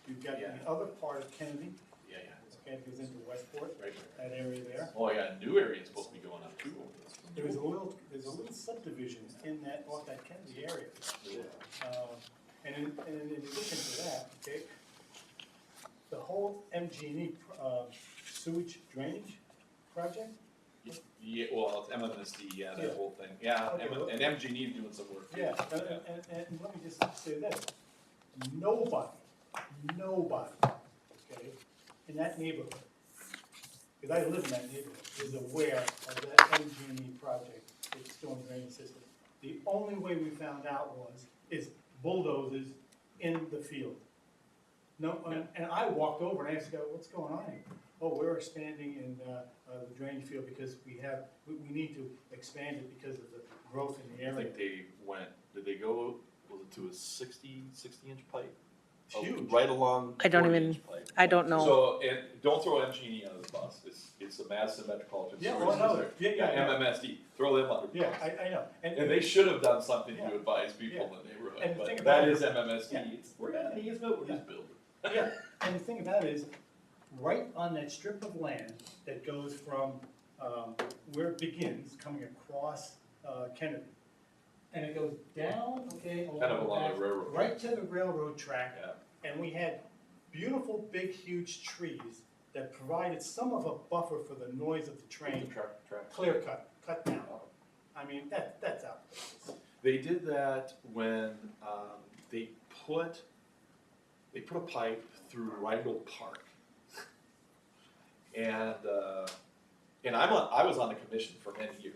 you've got the other part of Kennedy,
Yeah.
okay, it goes into Westport,
Right.
that area there.
Oh, yeah, new area is supposed to be going up too.
There's a little subdivision in that, off that Kennedy area. And in addition to that, okay, the whole MG&E sewage drainage project,
Yeah, well, it's MMSD, yeah,
Yeah.
that whole thing, yeah,
Okay, well-
and MGE is doing some work. too.
yeah, and let me just say this, nobody, okay, in that neighborhood, because I live in that neighborhood, is aware of that MG&E project, with storm drainage system. The only way we found out is bulldozers in the field. No, and I walked over and asked the guy, what's going on here? Oh, we're expanding in, the drainage field because we need to expand it because of the growth in the
I
area.
think they went, did they go, was it to a 60-inch pipe?
It's huge.
Right along.
I don't
40-inch
even,
pipe.
I don't know.
So, and don't throw MGE under the bus, it's the Madison Metropolitan
Yeah,
Services.
well, no,
or-
yeah.
MMSD, throw them under the
Yeah,
bus.
I know.
And they should have done something
Yeah.
to advise people
Yeah.
in the neighborhood,
And the
but
thing
that
about
is
it-
MMSD,
Yeah.
it's, we're not an easement, we're just building.
Yeah, and the thing about it is, right on that strip of land that goes from, where it begins, coming across, Kennedy, and it goes down, okay,
Kind of along the
back,
railroad.
right to the railroad track.
Yeah.
And we had beautiful, big, huge trees that provided some of a buffer for the noise of the train, clear cut down. I mean, that's outrageous.
They did that when, they put a pipe through Rheingold Park. And I was on the commission for many years.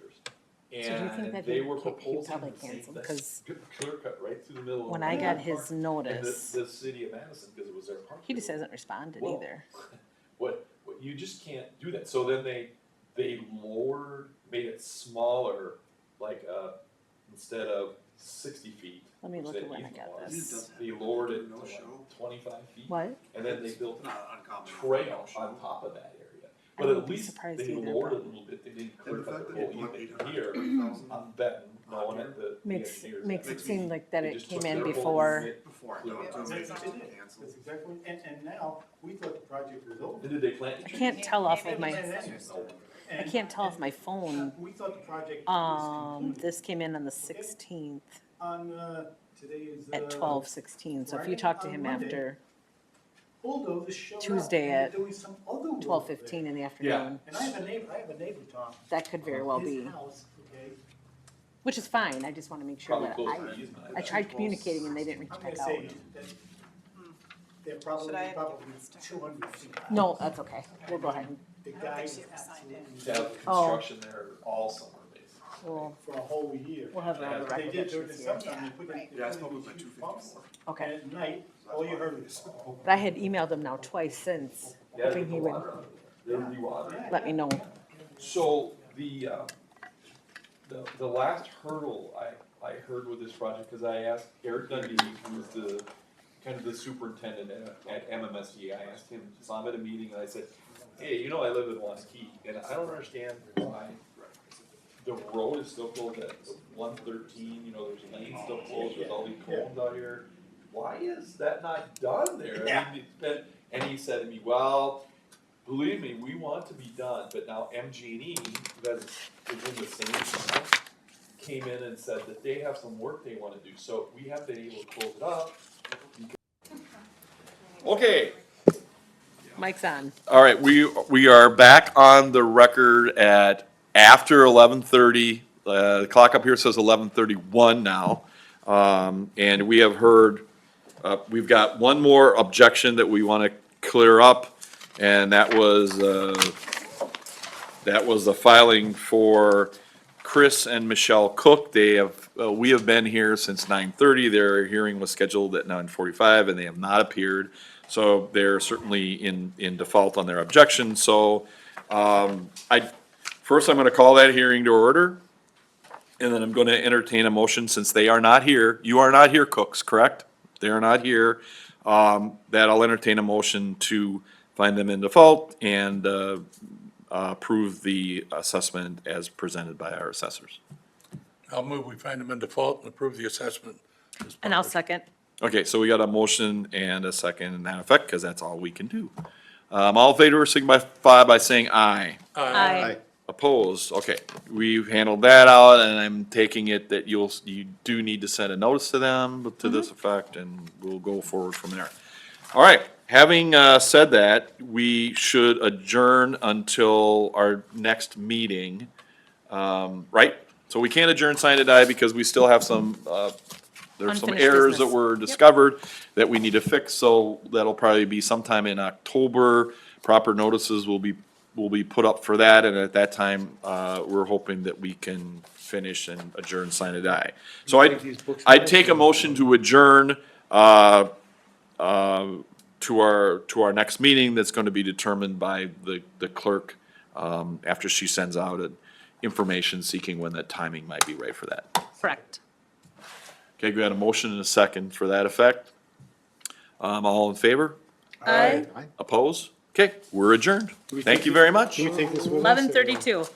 do you think
And
that
they
he-
were
he
proposing
probably
the same
canceled,
thing.
'cause
Clear cut right through the middle of.
when I got
Rheingold
his
Park. And
notice,
the city of Madison, because it was their park.
he just hasn't responded
Well,
either.
What, you just can't do that, so then they made it smaller, like, instead of 60 feet.
Let me
which
look
that
at when I
Ethan
got
was,
this.
They lowered it to like 25 feet.
What?
And then they built
Not uncommon.
trail on top of that area.
I
But
wouldn't
at
be
least
surprised
they
either,
lowered it a
but-
little bit, they didn't
And
clear
the
cut
fact
the
that
whole
they bought
evening
800,000
here, I'm betting, knowing that the
Makes,
engineers.
makes it seem like that
They
it
just
came
took
in
their whole
before.
unit,
Before I
cleared
got
it
to
up.
it,
That's
it's
it.
canceled.
That's exactly, and now, we thought the project was over.
And did they plant?
I can't tell off of
And-
my,
and-
I
and-
can't tell off my phone.
We thought the project was concluded.
This came in on the 16th
On, today is,
at 12:16, so if you
Friday,
talk to
on
him
Monday.
after
bulldozers showed up.
Tuesday
and they're
at
doing some other work
12:15
there.
in the afternoon,
And I have a neighbor, Tom.
that could very well
His
be,
house, okay,
which is fine, I just wanna make sure
Probably
that
close to the
I
easement.
tried communicating and they didn't reach
I'm
back
gonna
out.
say that they're probably,
Should I-
200 feet.
No, that's okay, we'll go ahead and,
The guy is absolutely,
To have
Oh.
construction there all summer, basically.
we'll,
for a whole year.
we'll have it on the
They
record
did,
that she
during
was
the
here.
summertime, they put in,
Yeah, I
they
spoke
put
with
in
my
these
two
huge pumps.
people.
And
Okay,
at night, all you heard was,
but I had emailed him now twice since,
Yeah,
hoping
get the
he would
water out of there. They'll rewater.
let me know.
So the last hurdle I heard with this project, cause I asked Eric Dundee, who's the, kind of the superintendent at MMSD, I asked him, so I'm at a meeting and I said, hey, I live in Waskee, and I don't understand why the road is still closed at 113, there's lanes still closed, there's all these cones out here. Why is that not done there? I mean, it's been, and he said to me, well, believe me, we want to be done, but now MG&E, that is in the same town, came in and said that they have some work they wanna do, so we have been able to close it up. Okay,
Mike's on.
all right, we are back on the record at after 11:30. The clock up here says 11:31 now. And we have heard, we've got one more objection that we want to clear up. And that was the filing for Chris and Michelle Cook. We have been here since 9:30. Their hearing was scheduled at 9:45 and they have not appeared. So they're certainly in default on their objection. So, first I'm gonna call that hearing to order. And then I'm gonna entertain a motion since they are not here. You are not here, Cooks, correct? They are not here. That I'll entertain a motion to find them in default and, approve the assessment as presented by our assessors.
I'll move, we find them in default and approve the assessment.
And I'll second.
Okay, so we got a motion and a second in that effect, because that's all we can do. All in favor, signify by saying aye.
Aye.
Opposed, okay, we've handled that out, and I'm taking it that you do need to send a notice to them to this effect, and we'll go forward from there. All right, having, said that, we should adjourn until our next meeting, right? So we can't adjourn sine die because we still have some, there's some
Unfinished
errors that
business.
were discovered that we need to fix, so that'll probably be sometime in October. Proper notices will be put up for that, and at that time, we're hoping that we can finish and adjourn sine die. So I'd take a motion to adjourn, to our next meeting that's going to be determined by the clerk, after she sends out an information seeking when that timing might be right for that.
Correct.
Okay, we got a motion and a second for that effect. All in favor?
Aye.
Oppose? Okay, we're adjourned. Thank you very much.
Can we take this with us? or-
11:32.